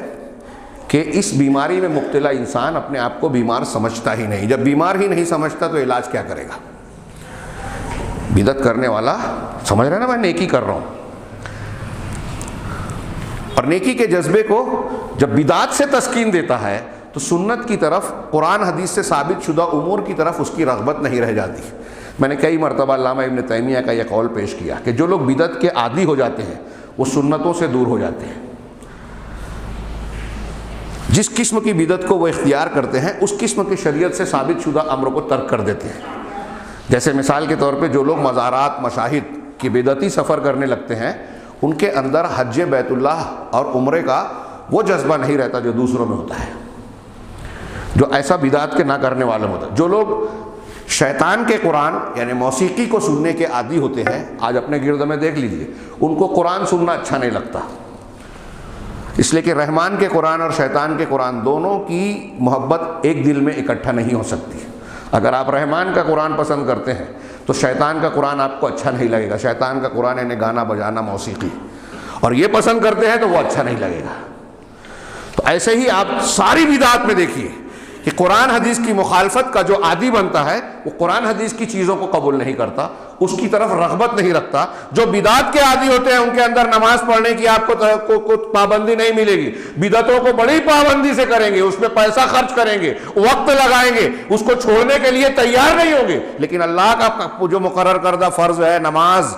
کہ اس بیماری میں مبتلا انسان اپنے آپ کو بیمار سمجھتا ہی نہیں۔ جب بیمار ہی نہیں سمجھتا تو علاج کیا کرے گا؟ بدعت کرنے والا سمجھ رہا ہے نا میں نیکی کر رہا ہوں، اور نیکی کے جذبے کو جب بدعت سے تسکین دیتا ہے تو سنت کی طرف، قرآن حدیث سے ثابت شدہ امور کی طرف اس کی رغبت نہیں رہ جاتی۔ میں نے کئی مرتبہ علامہ ابن تیمیہ کا یہ قول پیش کیا کہ جو لوگ بدعت کے عادی ہو جاتے ہیں وہ سنتوں سے دور ہو جاتے ہیں۔ جس قسم کی بدعت کو وہ اختیار کرتے ہیں اس قسم کی شریعت سے ثابت شدہ امر کو ترک کر دیتے ہیں۔ جیسے مثال کے طور پہ جو لوگ مزارات، مشاہد کی بدعتی سفر کرنے لگتے ہیں، ان کے اندر حج بیت اللہ اور عمرے کا وہ جذبہ نہیں رہتا جو دوسروں میں ہوتا ہے، جو ایسا بدعت کے نہ کرنے والوں میں ہوتا ہے۔ جو لوگ شیطان کے قرآن یعنی موسیقی کو سننے کے عادی ہوتے ہیں، آج اپنے گرد میں دیکھ لیجئے، ان کو قرآن سننا اچھا نہیں لگتا، اس لیے کہ رحمان کے قرآن اور شیطان کے قرآن دونوں کی محبت ایک دل میں اکٹھا نہیں ہو سکتی۔ اگر آپ رحمان کا قرآن پسند کرتے ہیں تو شیطان کا قرآن آپ کو اچھا نہیں لگے گا۔ شیطان کا قرآن یعنی گانا بجانا، موسیقی، اور یہ پسند کرتے ہیں تو وہ اچھا نہیں لگے گا۔ تو ایسے ہی آپ ساری بدعات میں دیکھیے کہ قرآن حدیث کی مخالفت کا جو عادی بنتا ہے وہ قرآن حدیث کی چیزوں کو قبول نہیں کرتا، اس کی طرف رغبت نہیں رکھتا۔ جو بدعات کے عادی ہوتے ہیں ان کے اندر نماز پڑھنے کی آپ کو پابندی نہیں ملے گی، بدعتوں کو بڑی پابندی سے کریں گے، اس میں پیسہ خرچ کریں گے، وقت لگائیں گے، اس کو چھوڑنے کے لیے تیار نہیں ہوں گے، لیکن اللہ کا جو مقرر کردہ فرض ہے نماز،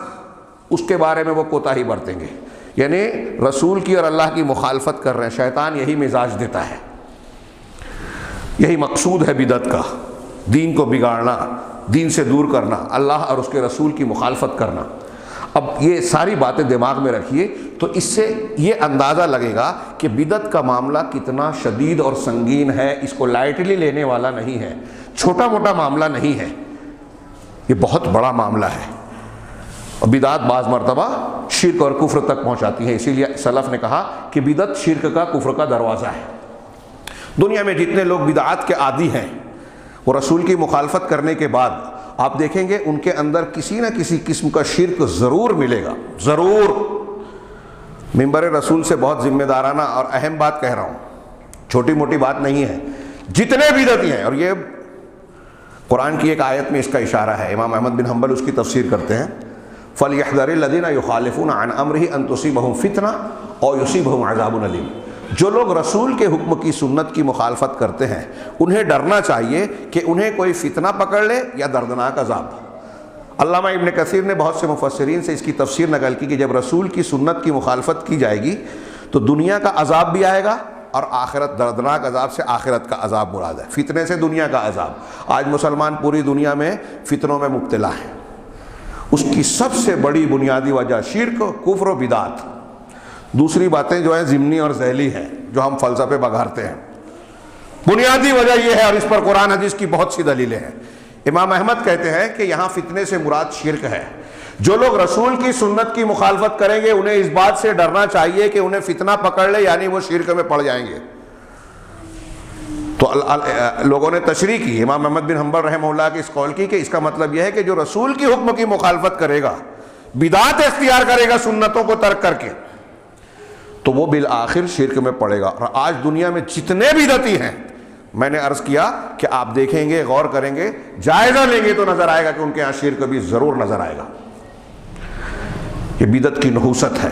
اس کے بارے میں وہ کوتاہی برتیں گے، یعنی رسول کی اور اللہ کی مخالفت کر رہے ہیں۔ شیطان یہی مزاج دیتا ہے، یہی مقصود ہے بدعت کا، دین کو بگاڑنا، دین سے دور کرنا، اللہ اور اس کے رسول کی مخالفت کرنا۔ اب یہ ساری باتیں دماغ میں رکھیے تو اس سے یہ اندازہ لگے گا کہ بدعت کا معاملہ کتنا شدید اور سنگین ہے، اس کو لائٹلی لینے والا نہیں ہے، چھوٹا موٹا معاملہ نہیں ہے، یہ بہت بڑا معاملہ ہے۔ اور بدعت بعض مرتبہ شرک اور کفر تک پہنچاتی ہے، اسی لیے سلف نے کہا کہ بدعت شرک کا، کفر کا دروازہ ہے۔ دنیا میں جتنے لوگ بدعات کے عادی ہیں وہ رسول کی مخالفت کرنے کے بعد آپ دیکھیں گے ان کے اندر کسی نہ کسی قسم کا شرک ضرور ملے گا، ضرور۔ منبر رسول سے بہت ذمہ دارانہ اور اہم بات کہہ رہا ہوں، چھوٹی موٹی بات نہیں ہے۔ جتنے بدعتی ہیں، اور یہ قرآن کی ایک آیت میں اس کا اشارہ ہے، امام احمد بن حنبل اس کی تفسیر کرتے ہیں، فَلْيَحْذَرِ الَّذِينَ يُخَالِفُونَ عَنْ أَمْرِهِ أَن تُصِيبَهُمْ فِتْنَةٌ أَوْ يُصِيبَهُمْ عَذَابٌ أَلِيمٌ۔ جو لوگ رسول کے حکم کی، سنت کی مخالفت کرتے ہیں انہیں ڈرنا چاہیے کہ انہیں کوئی فتنہ پکڑ لے یا دردناک عذاب۔ علامہ ابن کثیر نے بہت سے مفسرین سے اس کی تفسیر نقل کی کہ جب رسول کی سنت کی مخالفت کی جائے گی تو دنیا کا عذاب بھی آئے گا اور آخرت، دردناک عذاب سے آخرت کا عذاب مراد ہے، فتنے سے دنیا کا عذاب۔ آج مسلمان پوری دنیا میں فتنوں میں مبتلا ہیں، اس کی سب سے بڑی بنیادی وجہ شرک، کفر و بدعت۔ دوسری باتیں جو ہیں ضمنی اور ذیلی ہیں جو ہم فلسفے بگارتے ہیں، بنیادی وجہ یہ ہے، اور اس پر قرآن حدیث کی بہت سی دلیلیں ہیں۔ امام احمد کہتے ہیں کہ یہاں فتنے سے مراد شرک ہے۔ جو لوگ رسول کی سنت کی مخالفت کریں گے انہیں اس بات سے ڈرنا چاہیے کہ انہیں فتنہ پکڑ لے، یعنی وہ شرک میں پڑ جائیں گے۔ تو لوگوں نے تشریح کی، امام احمد بن حنبل رحمہ اللہ کی اس قول کی کہ اس کا مطلب یہ ہے کہ جو رسول کی حکم کی مخالفت کرے گا، بدعت اختیار کرے گا سنتوں کو ترک کر کے، تو وہ بالآخر شرک میں پڑے گا۔ اور آج دنیا میں جتنے بدعتی ہیں، میں نے عرض کیا کہ آپ دیکھیں گے، غور کریں گے، جائزہ لیں گے تو نظر آئے گا کہ ان کے یہاں شرک بھی ضرور نظر آئے گا۔ یہ بدعت کی نحوست ہے،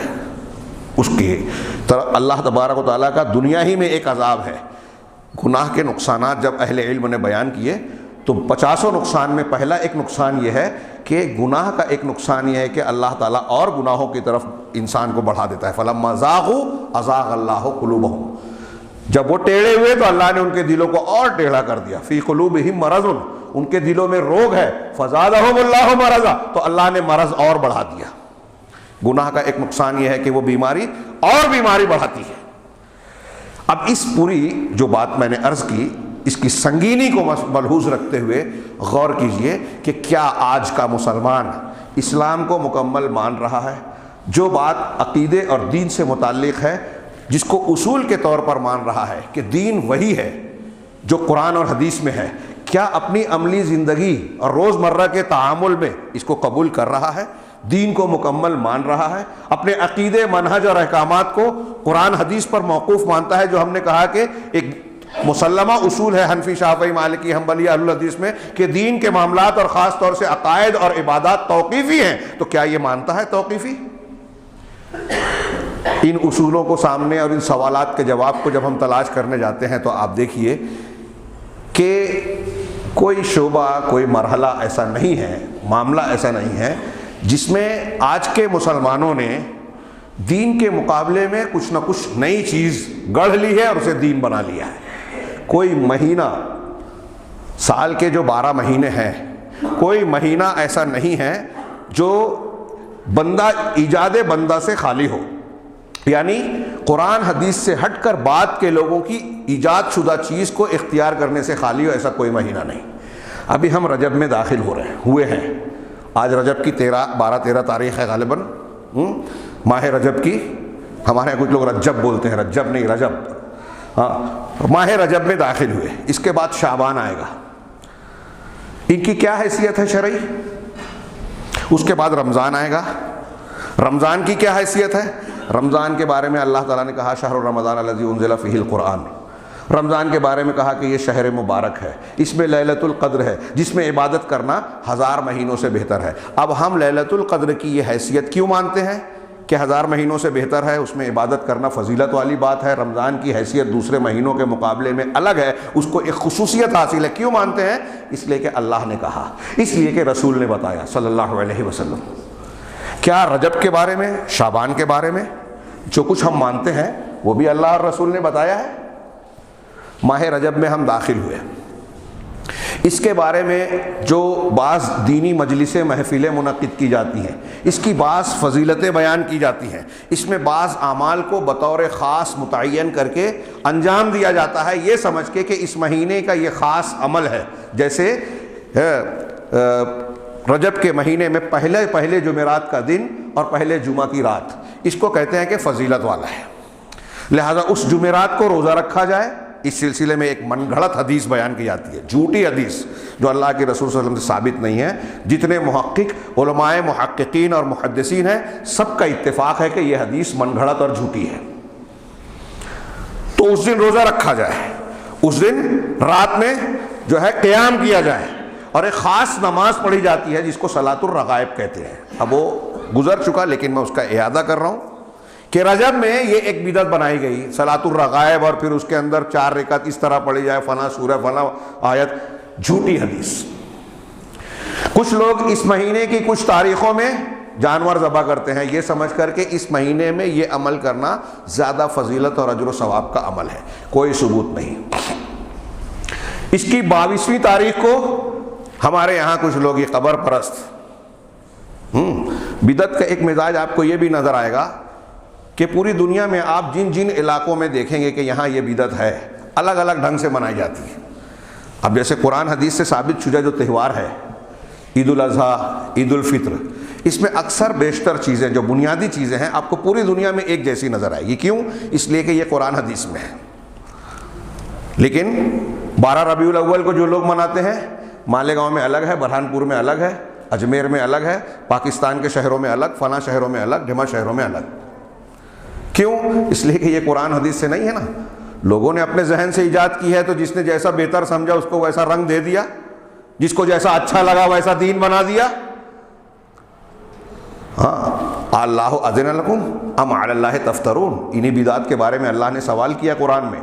اس کی طرح اللہ تبارک و تعالیٰ کا دنیا ہی میں ایک عذاب ہے۔ گناہ کے نقصانات جب اہل علم نے بیان کیے تو 50 نقصان میں پہلا ایک نقصان یہ ہے کہ گناہ کا ایک نقصان یہ ہے کہ اللہ تعالیٰ اور گناہوں کی طرف انسان کو بڑھا دیتا ہے۔ فَلَمَّا زَاغُوا أَزَاغَ اللَّهُ قُلُوبَهُمْ، جب وہ ٹیڑھے ہوئے تو اللہ نے ان کے دلوں کو اور ٹیڑھا کر دیا۔ فِي قُلُوبِهِمْ مَرَضٌ، ان کے دلوں میں روگ ہے، فَزَادَهُمُ اللَّهُ مَرَضًا، تو اللہ نے مرض اور بڑھا دیا۔ گناہ کا ایک نقصان یہ ہے کہ وہ بیماری اور بیماری بڑھاتی ہے۔ اب اس پوری جو بات میں نے عرض کی، اس کی سنگینی کو ملحوظ رکھتے ہوئے غور کیجئے کہ کیا آج کا مسلمان اسلام کو مکمل مان رہا ہے؟ جو بات عقیدے اور دین سے متعلق ہے، جس کو اصول کے طور پر مان رہا ہے کہ دین وہی ہے جو قرآن اور حدیث میں ہے، کیا اپنی عملی زندگی اور روزمرہ کے تعامل میں اس کو قبول کر رہا ہے؟ دین کو مکمل مان رہا ہے؟ اپنے عقیدے، منہج اور احکامات کو قرآن حدیث پر موقوف مانتا ہے، جو ہم نے کہا کہ ایک مسلمہ اصول ہے حنفی، شافعی، مالکی، حنبلی، اہل الحدیث میں کہ دین کے معاملات اور خاص طور سے عقائد اور عبادات توقیفی ہیں، تو کیا یہ مانتا ہے توقیفی؟ ان اصولوں کو سامنے اور ان سوالات کے جواب کو جب ہم تلاش کرنے جاتے ہیں تو آپ دیکھیے کہ کوئی شعبہ، کوئی مرحلہ ایسا نہیں ہے، معاملہ ایسا نہیں ہے جس میں آج کے مسلمانوں نے دین کے مقابلے میں کچھ نہ کچھ نئی چیز گڑھ لی ہے اور اسے دین بنا لیا ہے۔ کوئی مہینہ، سال کے جو 12 مہینے ہیں، کوئی مہینہ ایسا نہیں ہے جو بندہ ایجاد بندہ سے خالی ہو، یعنی قرآن حدیث سے ہٹ کر بعد کے لوگوں کی ایجاد شدہ چیز کو اختیار کرنے سے خالی ہو، ایسا کوئی مہینہ نہیں۔ ابھی ہم رجب میں داخل ہوئے ہیں، آج رجب کی 12-13 تاریخ ہے غالباً، ماہ رجب کی، ہمارے یہاں کچھ لوگ رجب بولتے ہیں، رجب نہیں رجب، ہاں، ماہ رجب میں داخل ہوئے۔ اس کے بعد شعبان آئے گا، ان کی کیا حیثیت ہے شرعی؟ اس کے بعد رمضان آئے گا، رمضان کی کیا حیثیت ہے؟ رمضان کے بارے میں اللہ تعالیٰ نے کہا شہر رمضان الذی انزل فیہ القرآن، رمضان کے بارے میں کہا کہ یہ شہر مبارک ہے، اس میں لیلۃ القدر ہے، جس میں عبادت کرنا 1000 مہینوں سے بہتر ہے۔ اب ہم لیلۃ القدر کی یہ حیثیت کیوں مانتے ہیں کہ 1000 مہینوں سے بہتر ہے، اس میں عبادت کرنا فضیلت والی بات ہے؟ رمضان کی حیثیت دوسرے مہینوں کے مقابلے میں الگ ہے، اس کو ایک خصوصیت حاصل ہے۔ کیوں مانتے ہیں؟ اس لیے کہ اللہ نے کہا، اس لیے کہ رسول نے بتایا صلی اللہ علیہ وسلم۔ کیا رجب کے بارے میں، شعبان کے بارے میں جو کچھ ہم مانتے ہیں وہ بھی اللہ اور رسول نے بتایا ہے؟ ماہ رجب میں ہم داخل ہوئے، اس کے بارے میں جو بعض دینی مجلسیں، محفلیں منعقد کی جاتی ہیں، اس کی بعض فضیلتیں بیان کی جاتی ہیں، اس میں بعض اعمال کو بطور خاص متعین کر کے انجام دیا جاتا ہے، یہ سمجھ کے کہ اس مہینے کا یہ خاص عمل ہے۔ جیسے رجب کے مہینے میں پہلے جمعرات کا دن اور پہلے جمعہ کی رات، اس کو کہتے ہیں کہ فضیلت والا ہے، لہذا اس جمعرات کو روزہ رکھا جائے۔ اس سلسلے میں ایک من گھڑت حدیث بیان کی جاتی ہے، جھوٹی حدیث جو اللہ کے رسول صلی اللہ علیہ وسلم سے ثابت نہیں ہے۔ جتنے محقق، علماء، محققین اور محدثین ہیں، سب کا اتفاق ہے کہ یہ حدیث من گھڑت اور جھوٹی ہے۔ تو اس دن روزہ رکھا جائے، اس دن رات میں جو ہے قیام کیا جائے، اور ایک خاص نماز پڑھی جاتی ہے جس کو صلاۃ الرغائب کہتے ہیں۔ اب وہ گزر چکا لیکن میں اس کا اعادہ کر رہا ہوں کہ رجب میں یہ ایک بدعت بنائی گئی، صلاۃ الرغائب، اور پھر اس کے اندر 4 رکعت اس طرح پڑھی جائے، فلاں سورہ، فلاں آیت، جھوٹی حدیث۔ کچھ لوگ اس مہینے کی کچھ تاریخوں میں جانور ذبح کرتے ہیں، یہ سمجھ کر کہ اس مہینے میں یہ عمل کرنا زیادہ فضیلت اور اجر و ثواب کا عمل ہے، کوئی ثبوت نہیں۔ اس کی 22ویں تاریخ کو ہمارے یہاں کچھ لوگ یہ قبر پرست، بدعت کا ایک مزاج آپ کو یہ بھی نظر آئے گا کہ پوری دنیا میں آپ جن جن علاقوں میں دیکھیں گے کہ یہاں یہ بدعت ہے، الگ الگ ڈھنگ سے منائی جاتی ہے۔ اب جیسے قرآن حدیث سے ثابت شدہ جو تہوار ہے، عید الاضحیٰ، عید الفطر، اس میں اکثر بیشتر چیزیں، جو بنیادی چیزیں ہیں، آپ کو پوری دنیا میں ایک جیسی نظر آئے گی۔ کیوں؟ اس لیے کہ یہ قرآن حدیث میں ہے۔ لیکن 12 ربیع الاول کو جو لوگ مناتے ہیں، مالیگاؤں میں الگ ہے، برہان پور میں الگ ہے، اجمیر میں الگ ہے، پاکستان کے شہروں میں الگ، فلاں شہروں میں الگ، ڈھیما شہروں میں الگ۔ کیوں؟ اس لیے کہ یہ قرآن حدیث سے نہیں ہے نا، لوگوں نے اپنے ذہن سے ایجاد کی ہے، تو جس نے جیسا بہتر سمجھا اس کو ویسا رنگ دے دیا، جس کو جیسا اچھا لگا ویسا دین بنا دیا۔ ہاں، اللہ اذن لکم ام علی اللہ تفترون، انہی بدعات کے بارے میں اللہ نے سوال کیا قرآن میں،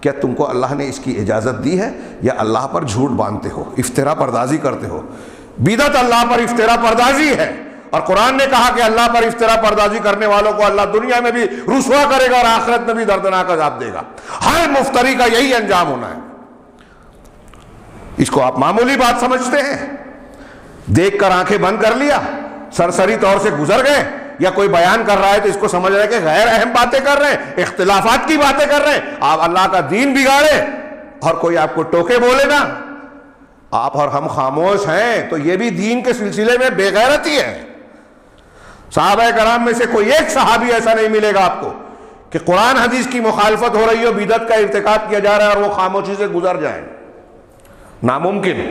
کیا تم کو اللہ نے اس کی اجازت دی ہے یا اللہ پر جھوٹ باندھتے ہو، افترا پردازی کرتے ہو؟ بدعت اللہ پر افترا پردازی ہے، اور قرآن نے کہا کہ اللہ پر افترا پردازی کرنے والوں کو اللہ دنیا میں بھی رسوا کرے گا اور آخرت میں بھی دردناک عذاب دے گا۔ ہر مفتری کا یہی انجام ہونا ہے۔ اس کو آپ معمولی بات سمجھتے ہیں، دیکھ کر آنکھیں بند کر لیا، سرسری طور سے گزر گئے، یا کوئی بیان کر رہا ہے تو اس کو سمجھ رہے ہیں کہ غیر اہم باتیں کر رہے ہیں، اختلافات کی باتیں کر رہے ہیں، آپ اللہ کا دین بگاڑے اور کوئی آپ کو ٹوکے بولے نا، آپ اور ہم خاموش ہیں تو یہ بھی دین کے سلسلے میں بے غیرتی ہے۔ صحابہ کرام میں سے کوئی ایک صحابی ایسا نہیں ملے گا آپ کو کہ قرآن حدیث کی مخالفت ہو رہی ہو، بدعت کا ارتکاب کیا جا رہا ہے اور وہ خاموشی سے گزر جائیں، ناممکن۔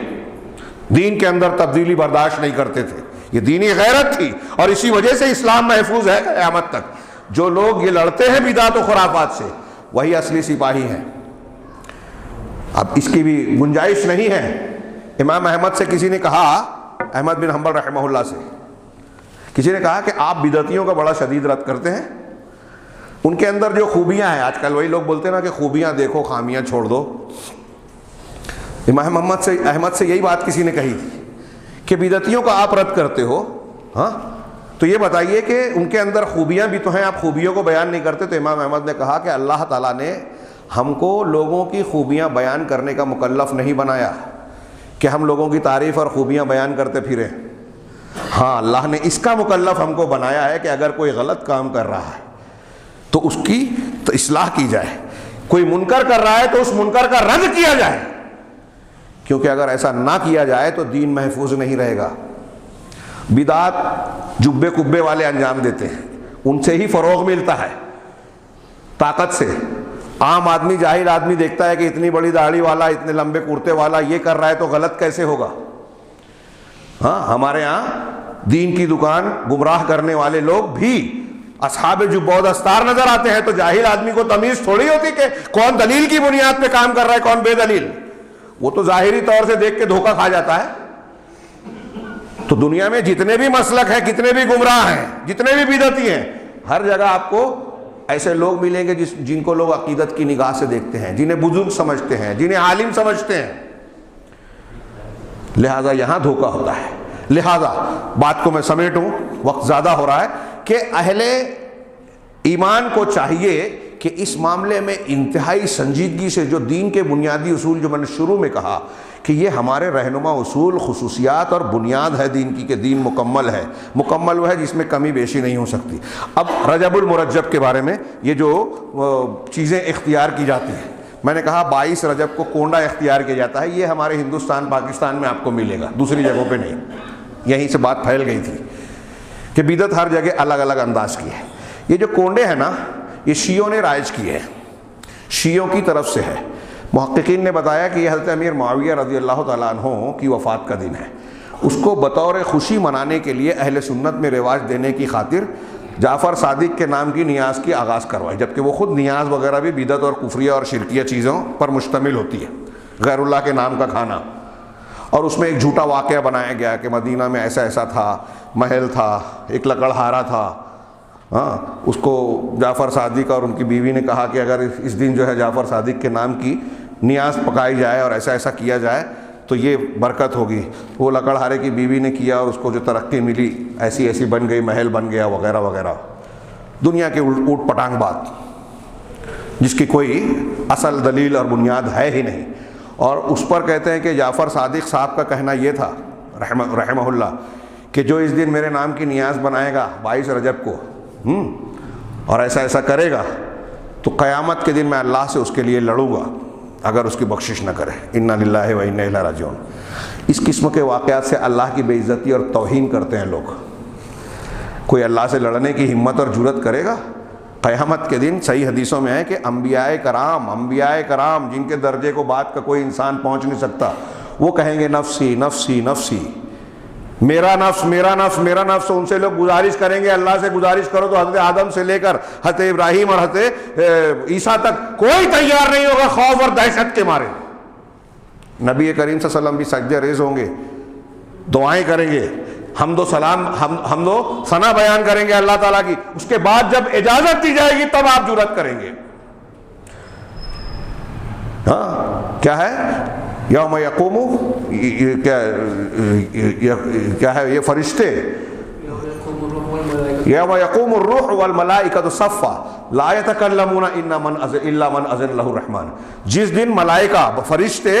دین کے اندر تبدیلی برداشت نہیں کرتے تھے، یہ دینی غیرت تھی، اور اسی وجہ سے اسلام محفوظ ہے قیامت تک۔ جو لوگ یہ لڑتے ہیں بدعت و خرافات سے، وہی اصلی سپاہی ہیں۔ اب اس کی بھی گنجائش نہیں ہے۔ امام احمد سے کسی نے کہا، احمد بن حنبل رحمہ اللہ سے کسی نے کہا کہ آپ بدعتیوں کا بڑا شدید رد کرتے ہیں، ان کے اندر جو خوبیاں ہیں، آج کل وہی لوگ بولتے ہیں نا کہ خوبیاں دیکھو خامیاں چھوڑ دو۔ امام احمد سے یہی بات کسی نے کہی کہ بدعتیوں کا آپ رد کرتے ہو، ہاں تو یہ بتائیے کہ ان کے اندر خوبیاں بھی تو ہیں، آپ خوبیوں کو بیان نہیں کرتے۔ تو امام احمد نے کہا کہ اللہ تعالیٰ نے ہم کو لوگوں کی خوبیاں بیان کرنے کا مکلف نہیں بنایا کہ ہم لوگوں کی تعریف اور خوبیاں بیان کرتے پھریں۔ ہاں، اللہ نے اس کا مکلف ہم کو بنایا ہے کہ اگر کوئی غلط کام کر رہا ہے تو اس کی تو اصلاح کی جائے، کوئی منکر کر رہا ہے تو اس منکر کا رد کیا جائے، کیونکہ اگر ایسا نہ کیا جائے تو دین محفوظ نہیں رہے گا۔ بدعات جبے کبے والے انجام دیتے ہیں، ان سے ہی فروغ ملتا ہے طاقت سے۔ عام آدمی، جاہل آدمی دیکھتا ہے کہ اتنی بڑی داڑھی والا، اتنے لمبے کرتے والا یہ کر رہا ہے تو غلط کیسے ہوگا؟ ہاں، ہمارے ہاں دین کی دکان گمراہ کرنے والے لوگ بھی اصحاب جبہ و دستار نظر آتے ہیں، تو جاہل آدمی کو تمیز تھوڑی ہوتی کہ کون دلیل کی بنیاد پہ کام کر رہا ہے، کون بے دلیل۔ وہ تو ظاہری طور سے دیکھ کے دھوکہ کھا جاتا ہے۔ تو دنیا میں جتنے بھی مسلک ہیں، کتنے بھی گمراہ ہیں، جتنے بھی بدعتی ہیں، ہر جگہ آپ کو ایسے لوگ ملیں گے جن کو لوگ عقیدت کی نگاہ سے دیکھتے ہیں، جنہیں بزرگ سمجھتے ہیں، جنہیں عالم سمجھتے ہیں۔ لہذا یہاں دھوکہ ہوتا ہے۔ لہذا بات کو میں سمیٹوں، وقت زیادہ ہو رہا ہے، کہ اہل ایمان کو چاہیے کہ اس معاملے میں انتہائی سنجیدگی سے جو دین کے بنیادی اصول، جو میں نے شروع میں کہا کہ یہ ہمارے رہنما اصول، خصوصیات اور بنیاد ہے دین کی، کہ دین مکمل ہے، مکمل وہ ہے جس میں کمی بیشی نہیں ہو سکتی۔ اب رجب المرجب کے بارے میں یہ جو چیزیں اختیار کی جاتی ہیں، میں نے کہا 22 رجب کو کونڈا اختیار کیا جاتا ہے، یہ ہمارے ہندوستان پاکستان میں آپ کو ملے گا، دوسری جگہوں پہ نہیں۔ یہیں سے بات پھیل گئی تھی کہ بدعت ہر جگہ الگ الگ انداز کی ہے۔ یہ جو کونڈے ہیں نا، یہ شیعوں نے رائج کیے ہیں، شیعوں کی طرف سے ہے۔ محققین نے بتایا کہ یہ حضرت امیر معاویہ رضی اللہ تعالیٰ عنہ کی وفات کا دن ہے، اس کو بطور خوشی منانے کے لیے اہل سنت میں رواج دینے کی خاطر جعفر صادق کے نام کی نیاز کی آغاز کروائی، جبکہ وہ خود نیاز وغیرہ بھی بدعت اور کفریہ اور شرکیہ چیزوں پر مشتمل ہوتی ہے، غیر اللہ کے نام کا کھانا۔ اور اس میں ایک جھوٹا واقعہ بنایا گیا کہ مدینہ میں ایسا ایسا تھا، محل تھا، ایک لکڑہارا تھا، ہاں اس کو جعفر صادق اور ان کی بیوی نے کہا کہ اگر اس دن جو ہے جعفر صادق کے نام کی نیاز پکائی جائے اور ایسا ایسا کیا جائے تو یہ برکت ہوگی۔ وہ لکڑہارے کی بیوی نے کیا اور اس کو جو ترقی ملی، ایسی ایسی بن گئی، محل بن گیا وغیرہ وغیرہ، دنیا کے اوٹ پٹانگ بات جس کی کوئی اصل دلیل اور بنیاد ہے ہی نہیں۔ اور اس پر کہتے ہیں کہ جعفر صادق صاحب کا کہنا یہ تھا رحمہ اللہ کہ جو اس دن میرے نام کی نیاز بنائے گا 22 رجب کو اور ایسا ایسا کرے گا تو قیامت کے دن میں اللہ سے اس کے لیے لڑوں گا اگر اس کی بخشش نہ کرے۔ انا للہ و انا الیہ راجعون۔ اس قسم کے واقعات سے اللہ کی بے عزتی اور توہین کرتے ہیں لوگ۔ کوئی اللہ سے لڑنے کی ہمت اور جرأت کرے گا؟ قیامت کے دن صحیح حدیثوں میں ہے کہ انبیاء کرام جن کے درجے کو بات کا کوئی انسان پہنچ نہیں سکتا، وہ کہیں گے نفسی نفسی نفسی، میرا نفس میرا نفس میرا نفس۔ ان سے لوگ گزارش کریں گے، اللہ سے گزارش کرو، تو حضرت آدم سے لے کر حضرت ابراہیم اور حضرت عیسیٰ تک کوئی تیار نہیں ہوگا، خوف اور دہشت کے مارے۔ نبی کریم صلی اللہ علیہ وسلم بھی سجدے ریز ہوں گے، دعائیں کریں گے، حمد و ثنا بیان کریں گے اللہ تعالیٰ کی۔ اس کے بعد جب اجازت دی جائے گی تب آپ جرأت کریں گے۔ ہاں کیا ہے؟ یوم یقوم، کیا ہے یہ فرشتے، یوم یقوم الروح والملائکۃ صفا لا یتکلمون الا من اذن له الرحمن۔ جس دن ملائکہ، فرشتے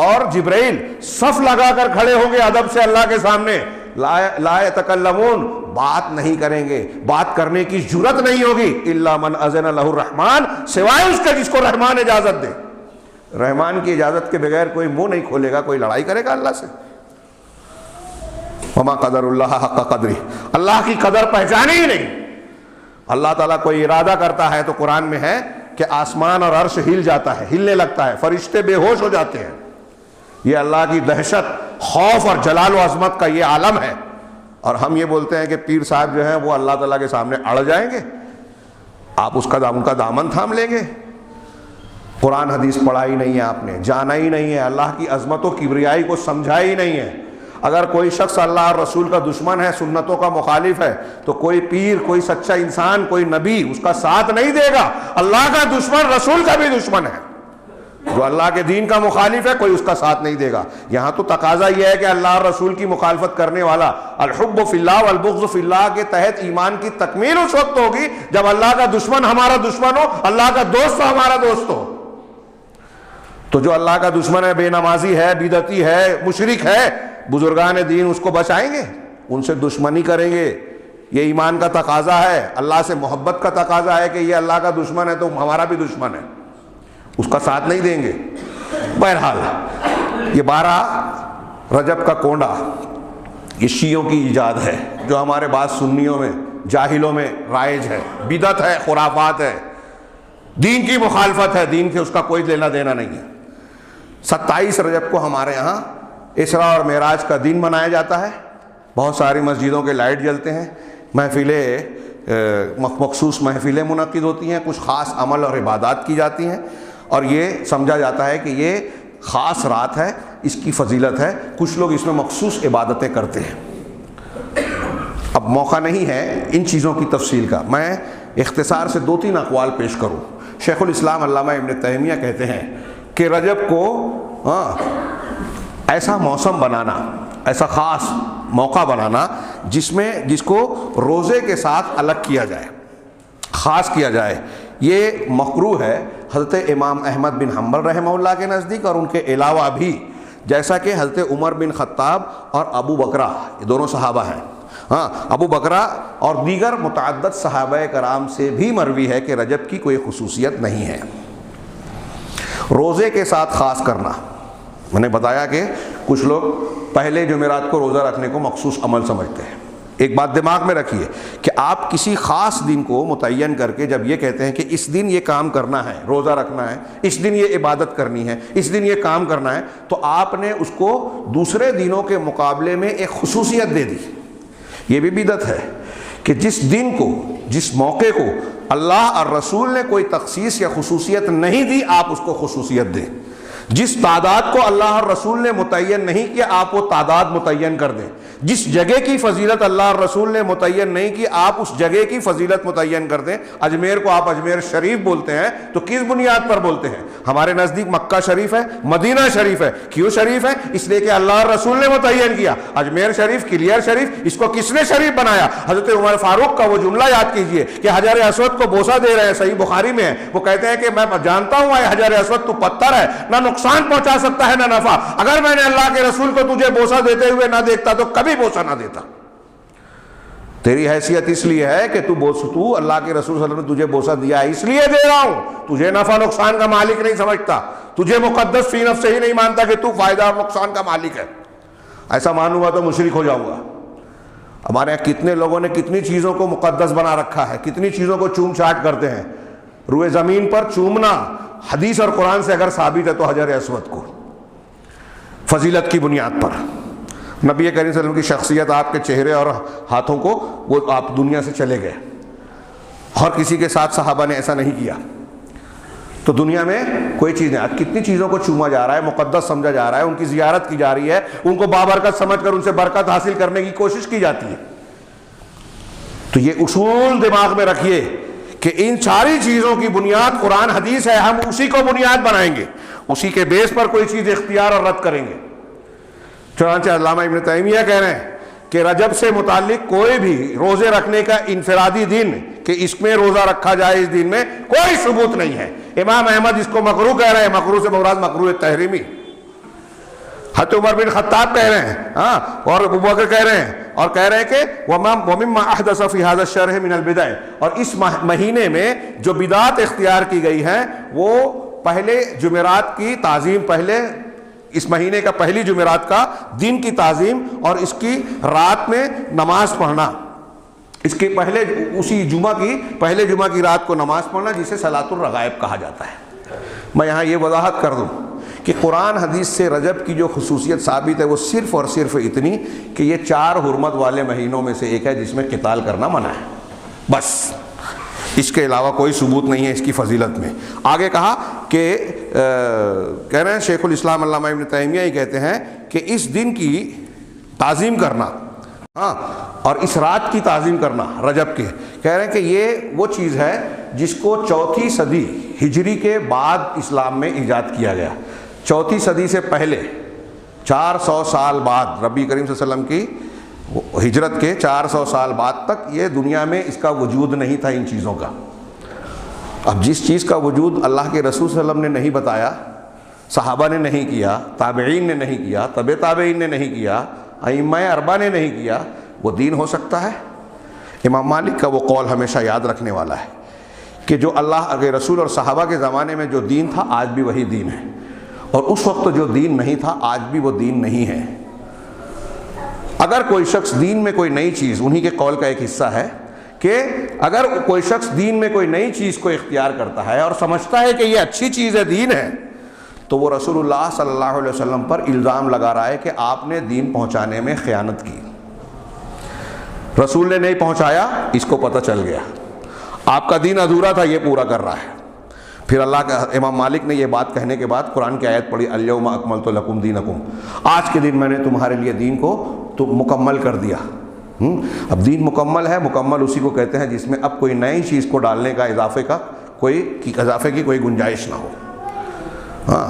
اور جبرائیل صف لگا کر کھڑے ہوں گے ادب سے اللہ کے سامنے، لا یتکلمون، بات نہیں کریں گے، بات کرنے کی جرت نہیں ہوگی، الا من اذن لہ الرحمن، سوائے اس کے جس کو رحمان اجازت دے۔ رحمان کی اجازت کے بغیر کوئی منہ نہیں کھولے گا، کوئی لڑائی کرے گا اللہ سے۔ وما قدر اللہ حق قدرہ، اللہ کی قدر پہچانی ہی نہیں۔ اللہ تعالیٰ کوئی ارادہ کرتا ہے تو قرآن میں ہے کہ آسمان اور عرش ہل جاتا ہے، ہلنے لگتا ہے، فرشتے بے ہوش ہو جاتے ہیں۔ یہ اللہ کی دہشت، خوف اور جلال و عظمت کا یہ عالم ہے، اور ہم یہ بولتے ہیں کہ پیر صاحب جو ہیں وہ اللہ تعالیٰ کے سامنے اڑ جائیں گے، آپ ان کا دامن تھام لیں گے۔ قرآن حدیث پڑھا ہی نہیں ہے آپ نے، جانا ہی نہیں ہے، اللہ کی عظمت و کبریائی کو سمجھا ہی نہیں ہے۔ اگر کوئی شخص اللہ اور رسول کا دشمن ہے، سنتوں کا مخالف ہے، تو کوئی پیر، کوئی سچا انسان، کوئی نبی اس کا ساتھ نہیں دے گا۔ اللہ کا دشمن رسول کا بھی دشمن ہے، جو اللہ کے دین کا مخالف ہے کوئی اس کا ساتھ نہیں دے گا۔ یہاں تو تقاضا یہ ہے کہ اللہ اور رسول کی مخالفت کرنے والا، الحب فی اللہ والبغض فی اللہ کے تحت ایمان کی تکمیل اس وقت ہوگی جب اللہ کا دشمن ہمارا دشمن ہو، اللہ کا دوست ہمارا دوست ہو۔ تو جو اللہ کا دشمن ہے، بے نمازی ہے، بدعتی ہے، مشرک ہے، بزرگان دین اس کو بچائیں گے، ان سے دشمنی کریں گے۔ یہ ایمان کا تقاضا ہے، اللہ سے محبت کا تقاضا ہے کہ یہ اللہ کا دشمن ہے تو ہمارا بھی دشمن ہے، اس کا ساتھ نہیں دیں گے۔ بہرحال یہ 12 رجب کا کونڈا یہ شیعوں کی ایجاد ہے، جو ہمارے بعض سنیوں میں، جاہلوں میں رائج ہے، بدعت ہے، خرافات ہے، دین کی مخالفت ہے، دین سے اس کا کوئی لینا دینا نہیں ہے۔ 27 رجب کو ہمارے ہاں اسراء اور معراج کا دن منایا جاتا ہے، بہت ساری مسجدوں کے لائٹ جلتے ہیں، مخصوص محفلیں منعقد ہوتی ہیں، کچھ خاص عمل اور عبادات کی جاتی ہیں، اور یہ سمجھا جاتا ہے کہ یہ خاص رات ہے، اس کی فضیلت ہے، کچھ لوگ اس میں مخصوص عبادتیں کرتے ہیں۔ اب موقع نہیں ہے ان چیزوں کی تفصیل کا، میں اختصار سے 2-3 اقوال پیش کروں۔ شیخ الاسلام علامہ ابن تیمیہ کہتے ہیں کہ رجب کو ایسا موسم بنانا، ایسا خاص موقع بنانا جس کو روزے کے ساتھ الگ کیا جائے، خاص کیا جائے، یہ مکروہ ہے حضرت امام احمد بن حنبل رحمہ اللہ کے نزدیک، اور ان کے علاوہ بھی، جیسا کہ حضرت عمر بن خطاب اور ابو بکرہ، یہ دونوں صحابہ ہیں، ابو بکرہ اور دیگر متعدد صحابہ کرام سے بھی مروی ہے کہ رجب کی کوئی خصوصیت نہیں ہے۔ روزے کے ساتھ خاص کرنا، میں نے بتایا کہ کچھ لوگ پہلے جمعرات کو روزہ رکھنے کو مخصوص عمل سمجھتے ہیں۔ ایک بات دماغ میں رکھیے کہ آپ کسی خاص دن کو متعین کر کے جب یہ کہتے ہیں کہ اس دن یہ کام کرنا ہے، روزہ رکھنا ہے، اس دن یہ عبادت کرنی ہے، اس دن یہ کام کرنا ہے، تو آپ نے اس کو دوسرے دنوں کے مقابلے میں ایک خصوصیت دے دی۔ یہ بھی بدعت ہے کہ جس دن کو، جس موقع کو اللہ اور رسول نے کوئی تخصیص یا خصوصیت نہیں دی، آپ اس کو خصوصیت دیں۔ جس تعداد کو اللہ اور رسول نے متعین نہیں کیا، آپ وہ تعداد متعین کر دیں۔ جس جگہ کی فضیلت اللہ اور رسول نے متعین نہیں کی، آپ اس جگہ کی فضیلت متعین کر دیں۔ اجمیر کو آپ اجمیر شریف بولتے ہیں تو کس بنیاد پر بولتے ہیں؟ ہمارے نزدیک مکہ شریف ہے، مدینہ شریف ہے۔ کیوں شریف ہے؟ اس لیے کہ اللہ اور رسول نے متعین کیا۔ اجمیر شریف، کلیئر شریف، اس کو کس نے شریف بنایا؟ حضرت عمر فاروق کا وہ جملہ یاد کیجئے کہ حجر اسود کو بوسہ دے رہے ہیں، صحیح بخاری میں ہے، وہ کہتے ہیں کہ میں جانتا ہوں اے حجر اسود تو پتھر ہے، نہ نقصان پہنچا سکتا ہے نہ نفع، اگر میں نے اللہ کے رسول کو تجھے بوسہ دیتے ہوئے نہ دیکھتا تو کبھی بوسہ نہ دیتا۔ تیری حیثیت اس لیے ہے کہ تو اللہ کے رسول صلی اللہ علیہ وسلم نے تجھے بوسہ دیا ہے، اس لیے دے رہا ہوں، تجھے نفع نقصان کا مالک نہیں سمجھتا، تجھے مقدس فی نفس ہی نہیں مانتا کہ تو فائدہ اور نقصان کا مالک ہے۔ ایسا مانوں گا تو مشرک ہو جاؤں گا۔ ہمارے یہاں کتنے لوگوں نے کتنی چیزوں کو مقدس بنا رکھا ہے، کتنی چیزوں کو چوم چاٹ کرتے ہیں۔ روئے زمین پر چومنا حدیث اور قرآن سے اگر ثابت ہے تو حجر اسود کو فضیلت کی بنیاد پر۔ نبی کریم صلی اللہ علیہ وسلم کی شخصیت، آپ کے چہرے اور ہاتھوں کو، وہ آپ دنیا سے چلے گئے، اور کسی کے ساتھ صحابہ نے ایسا نہیں کیا۔ تو دنیا میں کوئی چیز نہیں، آج کتنی چیزوں کو چوما جا رہا ہے، مقدس سمجھا جا رہا ہے، ان کی زیارت کی جا رہی ہے، ان کو بابرکت سمجھ کر ان سے برکت حاصل کرنے کی کوشش کی جاتی ہے۔ تو یہ اصول دماغ میں رکھیے کہ ان ساری چیزوں کی بنیاد قرآن حدیث ہے، ہم اسی کو بنیاد بنائیں گے، اسی کے بیس پر کوئی چیز اختیار اور رد کریں گے۔ چنانچہ علامہ ابن تیمیہ کہہ رہے ہیں کہ رجب سے متعلق کوئی بھی روزے رکھنے کا انفرادی دن کہ اس میں روزہ رکھا جائے، اس دن میں کوئی ثبوت نہیں ہے۔ امام احمد اس کو مکروہ کہہ رہے ہیں، مکروہ سے مراد مکروہ تحریمی۔ حضرت عمر بن خطاب کہہ رہے ہیں، ہاں، اور ابو بکر کہہ رہے ہیں، اور کہہ رہے ہیں کہ وَمِمَّا أَحْدَثَ فِي هَذَا الشَّهْرِ مِنَ الْبِدَعِ، اور اس مہینے میں جو بدعات اختیار کی گئی ہیں وہ پہلے جمعرات کی تعظیم، پہلے اس مہینے کا پہلی جمعرات کا دن کی تعظیم، اور اس کی رات میں نماز پڑھنا، اس کے پہلے اسی پہلے جمعہ کی رات کو نماز پڑھنا، جسے صلاۃ الرغائب کہا جاتا ہے۔ میں یہاں یہ وضاحت کر دوں کہ قرآن حدیث سے رجب کی جو خصوصیت ثابت ہے وہ صرف اور صرف اتنی کہ یہ 4 حرمت والے مہینوں میں سے ایک ہے جس میں قتال کرنا منع ہے، بس، اس کے علاوہ کوئی ثبوت نہیں ہے اس کی فضیلت میں۔ آگے کہا کہ کہہ رہے ہیں شیخ الاسلام علامہ ابن تیمیہ ہی کہتے ہیں کہ اس دن کی تعظیم کرنا، ہاں، اور اس رات کی تعظیم کرنا رجب کے، کہہ رہے ہیں کہ یہ وہ چیز ہے جس کو 4 صدی ہجری کے بعد اسلام میں ایجاد کیا گیا۔ 4 صدی سے پہلے 400 سال بعد، نبی کریم صلی اللہ علیہ وسلم کی ہجرت کے 400 سال بعد تک یہ دنیا میں اس کا وجود نہیں تھا ان چیزوں کا۔ اب جس چیز کا وجود اللہ کے رسول صلی اللہ علیہ وسلم نے نہیں بتایا، صحابہ نے نہیں کیا، تابعین نے نہیں کیا، تبع تابعین نے نہیں کیا، ائمہ اربعہ نے نہیں کیا، وہ دین ہو سکتا ہے؟ امام مالک کا وہ قول ہمیشہ یاد رکھنے والا ہے کہ جو اللہ کے رسول اور صحابہ کے زمانے میں جو دین تھا آج بھی وہی دین ہے، اور اس وقت جو دین نہیں تھا آج بھی وہ دین نہیں ہے۔ اگر کوئی شخص دین میں کوئی نئی چیز، انہی کے قول کا ایک حصہ ہے کہ اگر کوئی شخص دین میں کوئی نئی چیز کو اختیار کرتا ہے اور سمجھتا ہے کہ یہ اچھی چیز ہے، دین ہے، تو وہ رسول اللہ صلی اللہ علیہ وسلم پر الزام لگا رہا ہے کہ آپ نے دین پہنچانے میں خیانت کی۔ رسول نے نہیں پہنچایا، اس کو پتہ چل گیا، آپ کا دین ادھورا تھا، یہ پورا کر رہا ہے۔ پھر اللہ کا امام مالک نے یہ بات کہنے کے بعد قرآن کی آیت پڑھی، الیوم اکملت لکم دینکم، آج کے دن میں نے تمہارے لیے دین کو تو مکمل کر دیا۔ اب دین مکمل ہے، مکمل اسی کو کہتے ہیں جس میں اب کوئی نئی چیز کو ڈالنے کا، اضافے کی کوئی گنجائش نہ ہو۔ ہاں،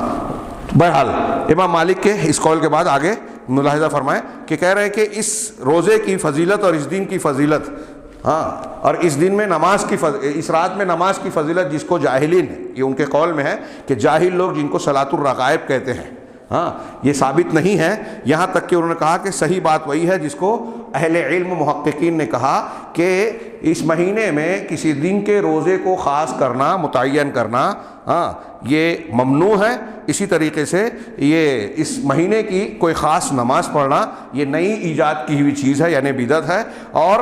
بہرحال امام مالک کے اس قول کے بعد آگے ملاحظہ فرمائیں کہ کہہ رہے ہیں کہ اس روزے کی فضیلت اور اس دن کی فضیلت، ہاں، اور اس دن میں نماز کی اس رات میں نماز کی فضیلت، جس کو جاہلین، یہ ان کے قول میں ہے کہ جاہل لوگ جن کو صلاۃ الرغائب کہتے ہیں، ہاں، یہ ثابت نہیں ہے۔ یہاں تک کہ انہوں نے کہا کہ صحیح بات وہی ہے جس کو اہل علم محققین نے کہا کہ اس مہینے میں کسی دن کے روزے کو خاص کرنا، متعین کرنا، ہاں، یہ ممنوع ہے۔ اسی طریقے سے یہ اس مہینے کی کوئی خاص نماز پڑھنا یہ نئی ایجاد کی ہوئی چیز ہے، یعنی بدعت ہے، اور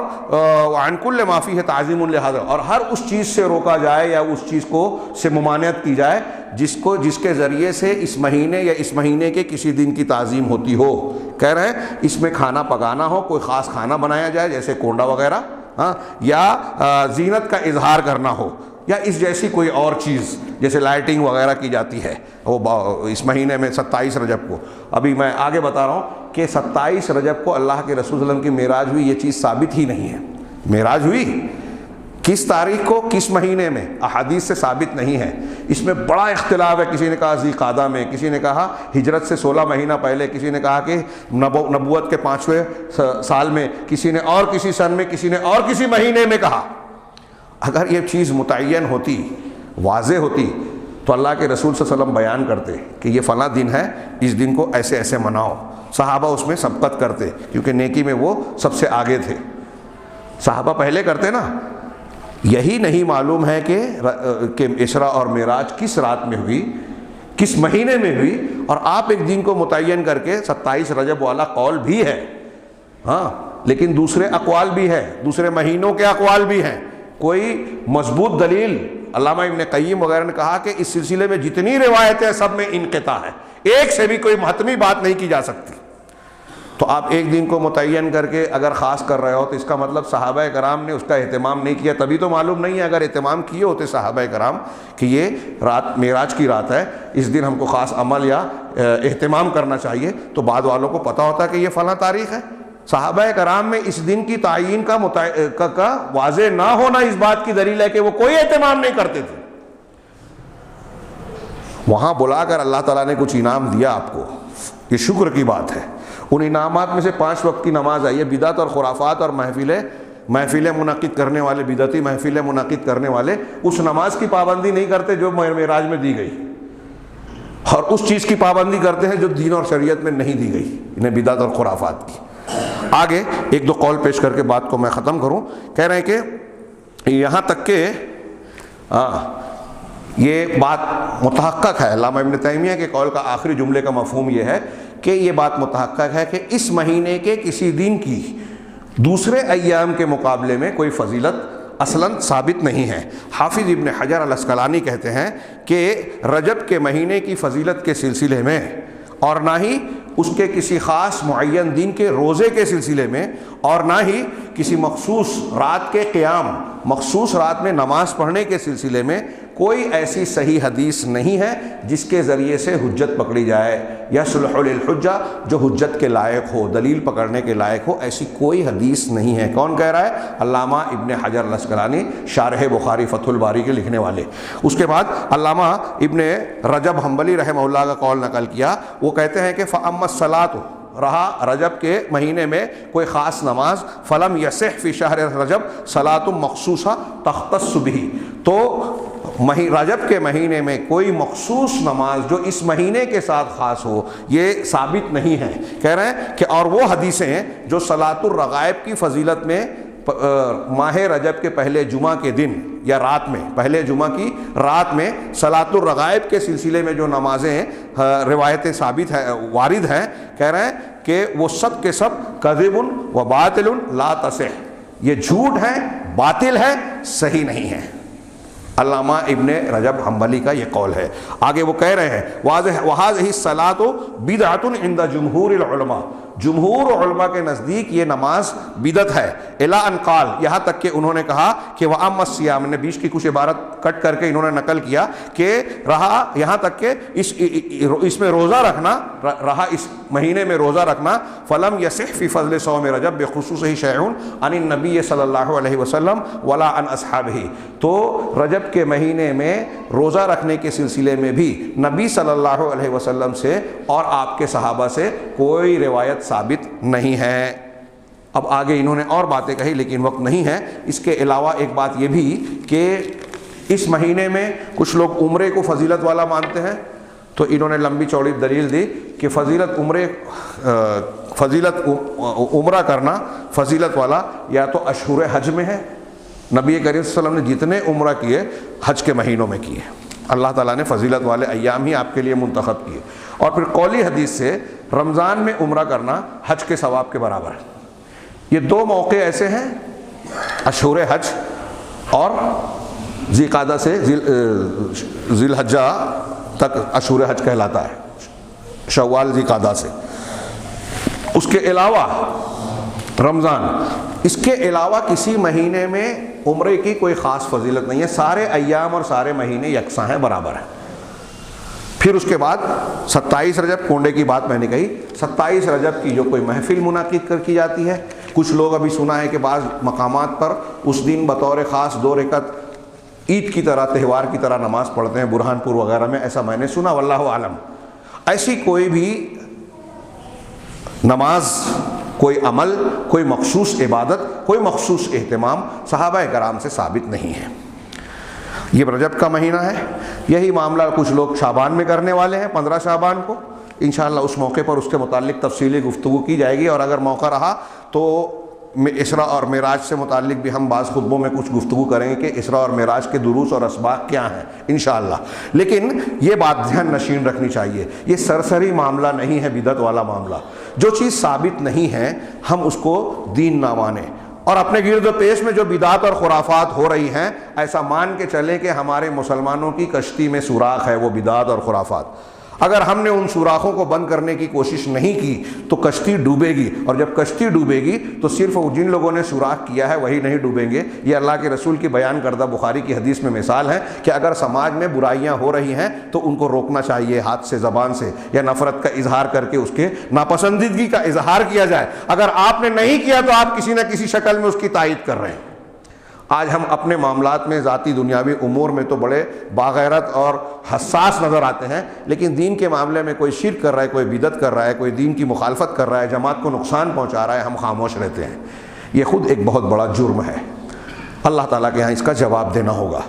عن کل ما فیہ تعظیم لہذا، اور ہر اس چیز سے روکا جائے یا اس چیز کو سے ممانعت کی جائے جس کے ذریعے سے اس مہینے یا اس مہینے کے کسی دن کی تعظیم ہوتی ہو۔ کہہ رہے ہیں اس میں کھانا پکانا ہو، کوئی خاص کھانا بنایا جائے جیسے کونڈا وغیرہ، ہاں، یا زینت کا اظہار کرنا ہو، یا اس جیسی کوئی اور چیز جیسے لائٹنگ وغیرہ کی جاتی ہے وہ اس مہینے میں 27 رجب کو۔ ابھی میں آگے بتا رہا ہوں کہ 27 رجب کو اللہ کے رسول صلی اللہ علیہ وسلم کی معراج ہوئی، یہ چیز ثابت ہی نہیں ہے۔ معراج ہوئی کس تاریخ کو، کس مہینے میں، احادیث سے ثابت نہیں ہے۔ اس میں بڑا اختلاف ہے، کسی نے کہا ذی قعدہ میں، کسی نے کہا ہجرت سے 16 مہینہ پہلے، کسی نے کہا کہ نبوت کے 5ویں سال میں، کسی نے اور کسی سن میں، کسی نے اور کسی مہینے میں کہا۔ اگر یہ چیز متعین ہوتی، واضح ہوتی، تو اللہ کے رسول صلی اللہ علیہ وسلم بیان کرتے کہ یہ فلاں دن ہے، اس دن کو ایسے ایسے مناؤ، صحابہ اس میں سبقت کرتے، کیونکہ نیکی میں وہ سب سے آگے تھے، صحابہ پہلے کرتے نا۔ یہی نہیں معلوم ہے کہ اسراء اور معراج کس رات میں ہوئی، کس مہینے میں ہوئی، اور آپ ایک دن کو متعین کر کے 27 رجب والا قول بھی ہے، ہاں، لیکن دوسرے اقوال بھی ہیں، دوسرے مہینوں کے اقوال بھی ہیں۔ کوئی مضبوط دلیل، علامہ ابن قیم وغیرہ نے کہا کہ اس سلسلے میں جتنی روایتیں سب میں انقطاع ہے، ایک سے بھی کوئی حتمی بات نہیں کی جا سکتی۔ تو آپ ایک دن کو متعین کر کے اگر خاص کر رہے ہو تو اس کا مطلب صحابہ کرام نے اس کا اہتمام نہیں کیا، تبھی تو معلوم نہیں ہے۔ اگر اہتمام کیے ہوتے صحابہ کرام کہ یہ رات معراج کی رات ہے، اس دن ہم کو خاص عمل یا اہتمام کرنا چاہیے، تو بعد والوں کو پتہ ہوتا کہ یہ فلاں تاریخ ہے۔ صحابہ کرام میں اس دن کی تعیین کا واضح نہ ہونا اس بات کی دلیل ہے کہ وہ کوئی اہتمام نہیں کرتے تھے۔ وہاں بلا کر اللہ تعالیٰ نے کچھ انعام دیا آپ کو، یہ شکر کی بات ہے۔ ان انعامات میں سے 5 وقت کی نماز ہے۔ یہ بدعت اور خرافات اور محفلیں منعقد کرنے والے، بدعتی محفلیں منعقد کرنے والے اس نماز کی پابندی نہیں کرتے جو معراج میں دی گئی۔ اور اس چیز کی پابندی کرتے ہیں جو دین اور شریعت میں نہیں دی گئی، انہیں بدعت اور خرافات کی۔ آگے ایک دو قول پیش کر کے بات کو میں ختم کروں۔ کہہ رہے ہیں کہ یہاں تک کہ یہ بات متحقق ہے، علامہ ابن تیمیہ کے قول کا آخری جملے کا مفہوم یہ ہے کہ یہ بات متحقق ہے کہ اس مہینے کے کسی دن کی دوسرے ایام کے مقابلے میں کوئی فضیلت اصلاً ثابت نہیں ہے۔ حافظ ابن حجر العسقلانی کہتے ہیں کہ رجب کے مہینے کی فضیلت کے سلسلے میں اور نہ ہی اس کے کسی خاص معین دن کے روزے کے سلسلے میں اور نہ ہی کسی مخصوص رات کے قیام، مخصوص رات میں نماز پڑھنے کے سلسلے میں کوئی ایسی صحیح حدیث نہیں ہے جس کے ذریعے سے حجت پکڑی جائے یا صلح للحجہ جو حجت کے لائق ہو، دلیل پکڑنے کے لائق ہو، ایسی کوئی حدیث نہیں ہے۔ کون کہہ رہا ہے؟ علامہ ابن حجر العسقلانی، شارح بخاری فتح الباری کے لکھنے والے۔ اس کے بعد علامہ ابن رجب حنبلی رحمہ اللہ کا قول نقل کیا، وہ کہتے ہیں کہ فَأَمَّا الصَّلَاةُ، رہا رجب کے مہینے میں کوئی خاص نماز، فلم یصح فی شہر رجب صلاۃ مخصوصہ تختص بہ، تو رجب کے مہینے میں کوئی مخصوص نماز جو اس مہینے کے ساتھ خاص ہو یہ ثابت نہیں ہے۔ کہہ رہے ہیں کہ اور وہ حدیثیں جو صلاۃ الرغائب کی فضیلت میں ماہ رجب کے پہلے جمعہ کے دن یا رات میں، پہلے جمعہ کی رات میں صلاۃ الرغائب کے سلسلے میں جو نمازیں روایتیں ثابت ہیں، وارد ہیں، کہہ رہے ہیں کہ وہ سب کے سب کذب و باطل لا تصح، یہ جھوٹ ہے، باطل ہے، صحیح نہیں ہے۔ علامہ ابن رجب حنبلی کا یہ قول ہے۔ آگے وہ کہہ رہے ہیں وَهَذِهِ الصَّلَاةُ بِدْعَةٌ عِنْدَ جُمْهُورِ الْعُلَمَاء، جمہور علماء کے نزدیک یہ نماز بدعت ہے۔ اِلَىٰ أَنْ قَالَ، یہاں تک کہ انہوں نے کہا کہ وَأَمَّا الصِّيَامُ، نے بیچ کی کچھ عبارت کٹ کر کے انہوں نے نقل کیا کہ رہا یہاں تک کہ اس میں روزہ رکھنا، رہا اس مہینے میں روزہ رکھنا، فَلَمْ يَصِحْ فِي فَضْلِ صَوْمِ رَجَب بِخُصُوصِهِ شَيْءٌ عَنِ النَّبِيِّ صلی اللہ علیہ وسلم وَلَا عَنْ أَصْحَابِهِ، تو رجب کے مہینے میں روزہ رکھنے کے سلسلے میں بھی نبی صلی اللہ علیہ وسلم سے اور آپ کے صحابہ سے کوئی روایت ثابت نہیں ہے۔ اب آگے انہوں نے اور باتیں کہی لیکن وقت نہیں ہے۔ اس کے علاوہ ایک بات یہ بھی کہ اس مہینے میں کچھ لوگ عمرے کو فضیلت والا مانتے ہیں، تو انہوں نے لمبی چوڑی دلیل دی کہ فضیلت عمرہ کرنا فضیلت والا یا تو اشہر حج میں ہے، نبی کریم صلی اللہ علیہ وسلم نے جتنے عمرہ کیے حج کے مہینوں میں کیے، اللہ تعالیٰ نے فضیلت والے ایام ہی آپ کے لیے منتخب کیے۔ اور پھر قولی حدیث سے رمضان میں عمرہ کرنا حج کے ثواب کے برابر ہے۔ یہ دو موقع ایسے ہیں، اشہر حج اور ذی قعدہ سے ذی الحجہ تک اشہر حج کہلاتا ہے، شوال ذی قعدہ سے۔ اس کے علاوہ رمضان، اس کے علاوہ کسی مہینے میں عمرے کی کوئی خاص فضیلت نہیں ہے، سارے ایام اور سارے مہینے یکساں ہیں، برابر ہیں۔ پھر اس کے بعد 27 رجب، کنڈے کی بات میں نے کہی، 27 رجب کی جو کوئی محفل منعقد کی جاتی ہے، کچھ لوگ ابھی سنا ہے کہ بعض مقامات پر اس دن بطور خاص 2 رکعت عید کی طرح، تہوار کی طرح نماز پڑھتے ہیں، برہان پور وغیرہ میں، ایسا میں نے سنا، واللہ عالم۔ ایسی کوئی بھی نماز، کوئی عمل، کوئی مخصوص عبادت، کوئی مخصوص اہتمام صحابہ کرام سے ثابت نہیں ہے۔ یہ رجب کا مہینہ ہے، یہی معاملہ کچھ لوگ شعبان میں کرنے والے ہیں، 15 شعبان کو، انشاءاللہ اس موقع پر اس کے متعلق تفصیلی گفتگو کی جائے گی، اور اگر موقع رہا تو اسراء اور معراج سے متعلق بھی ہم بعض خطبوں میں کچھ گفتگو کریں گے کہ اسراء اور معراج کے دروس اور اسباق کیا ہیں انشاءاللہ۔ لیکن یہ بات ذہن نشین رکھنی چاہیے، یہ سرسری معاملہ نہیں ہے، بدعت والا معاملہ۔ جو چیز ثابت نہیں ہے ہم اس کو دین نہ مانیں، اور اپنے گرد و پیش میں جو بدعات اور خرافات ہو رہی ہیں ایسا مان کے چلیں کہ ہمارے مسلمانوں کی کشتی میں سوراخ ہے وہ بدعات اور خرافات۔ اگر ہم نے ان سوراخوں کو بند کرنے کی کوشش نہیں کی تو کشتی ڈوبے گی، اور جب کشتی ڈوبے گی تو صرف جن لوگوں نے سوراخ کیا ہے وہی نہیں ڈوبیں گے۔ یہ اللہ کے رسول کی بیان کردہ بخاری کی حدیث میں مثال ہے کہ اگر سماج میں برائیاں ہو رہی ہیں تو ان کو روکنا چاہیے، ہاتھ سے، زبان سے، یا نفرت کا اظہار کر کے اس کے ناپسندیدگی کا اظہار کیا جائے۔ اگر آپ نے نہیں کیا تو آپ کسی نہ کسی شکل میں اس کی تائید کر رہے ہیں۔ آج ہم اپنے معاملات میں، ذاتی دنیاوی امور میں تو بڑے باغیرت اور حساس نظر آتے ہیں، لیکن دین کے معاملے میں کوئی شرک کر رہا ہے، کوئی بدعت کر رہا ہے، کوئی دین کی مخالفت کر رہا ہے، جماعت کو نقصان پہنچا رہا ہے، ہم خاموش رہتے ہیں۔ یہ خود ایک بہت بڑا جرم ہے، اللہ تعالیٰ کے ہاں اس کا جواب دینا ہوگا۔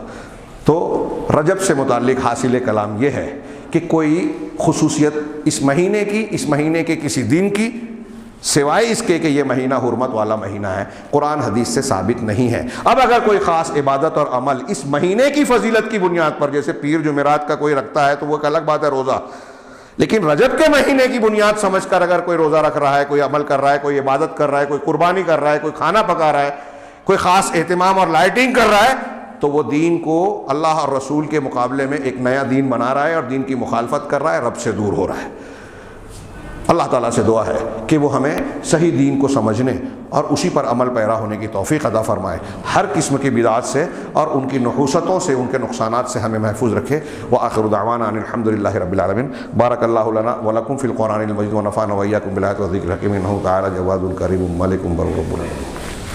تو رجب سے متعلق حاصل کلام یہ ہے کہ کوئی خصوصیت اس مہینے کی، اس مہینے کے کسی دن کی، سوائے اس کے کہ یہ مہینہ حرمت والا مہینہ ہے، قرآن حدیث سے ثابت نہیں ہے۔ اب اگر کوئی خاص عبادت اور عمل اس مہینے کی فضیلت کی بنیاد پر، جیسے پیر جمعرات کا کوئی رکھتا ہے تو وہ ایک الگ بات ہے روزہ، لیکن رجب کے مہینے کی بنیاد سمجھ کر اگر کوئی روزہ رکھ رہا ہے، کوئی عمل کر رہا ہے، کوئی عبادت کر رہا ہے، کوئی قربانی کر رہا ہے، کوئی کھانا پکا رہا ہے، کوئی خاص اہتمام اور لائٹنگ کر رہا ہے، تو وہ دین کو اللہ اور رسول کے مقابلے میں ایک نیا دین بنا رہا ہے اور دین کی مخالفت کر رہا ہے، رب سے دور ہو رہا ہے۔ اللہ تعالیٰ سے دعا ہے کہ وہ ہمیں صحیح دین کو سمجھنے اور اسی پر عمل پیرا ہونے کی توفیق عطا فرمائے، ہر قسم کی بدعات سے اور ان کی نحوستوں سے، ان کے نقصانات سے ہمیں محفوظ رکھے۔ وآخر دعوانا ان الحمد للہ رب العالمین۔ بارک اللہ لنا ولکم فی القرآن المجید ونفعنا وإیاکم بالآیات والذکر الحکیم، انہ تعالی جواد کریم ملک بر رب العالمین۔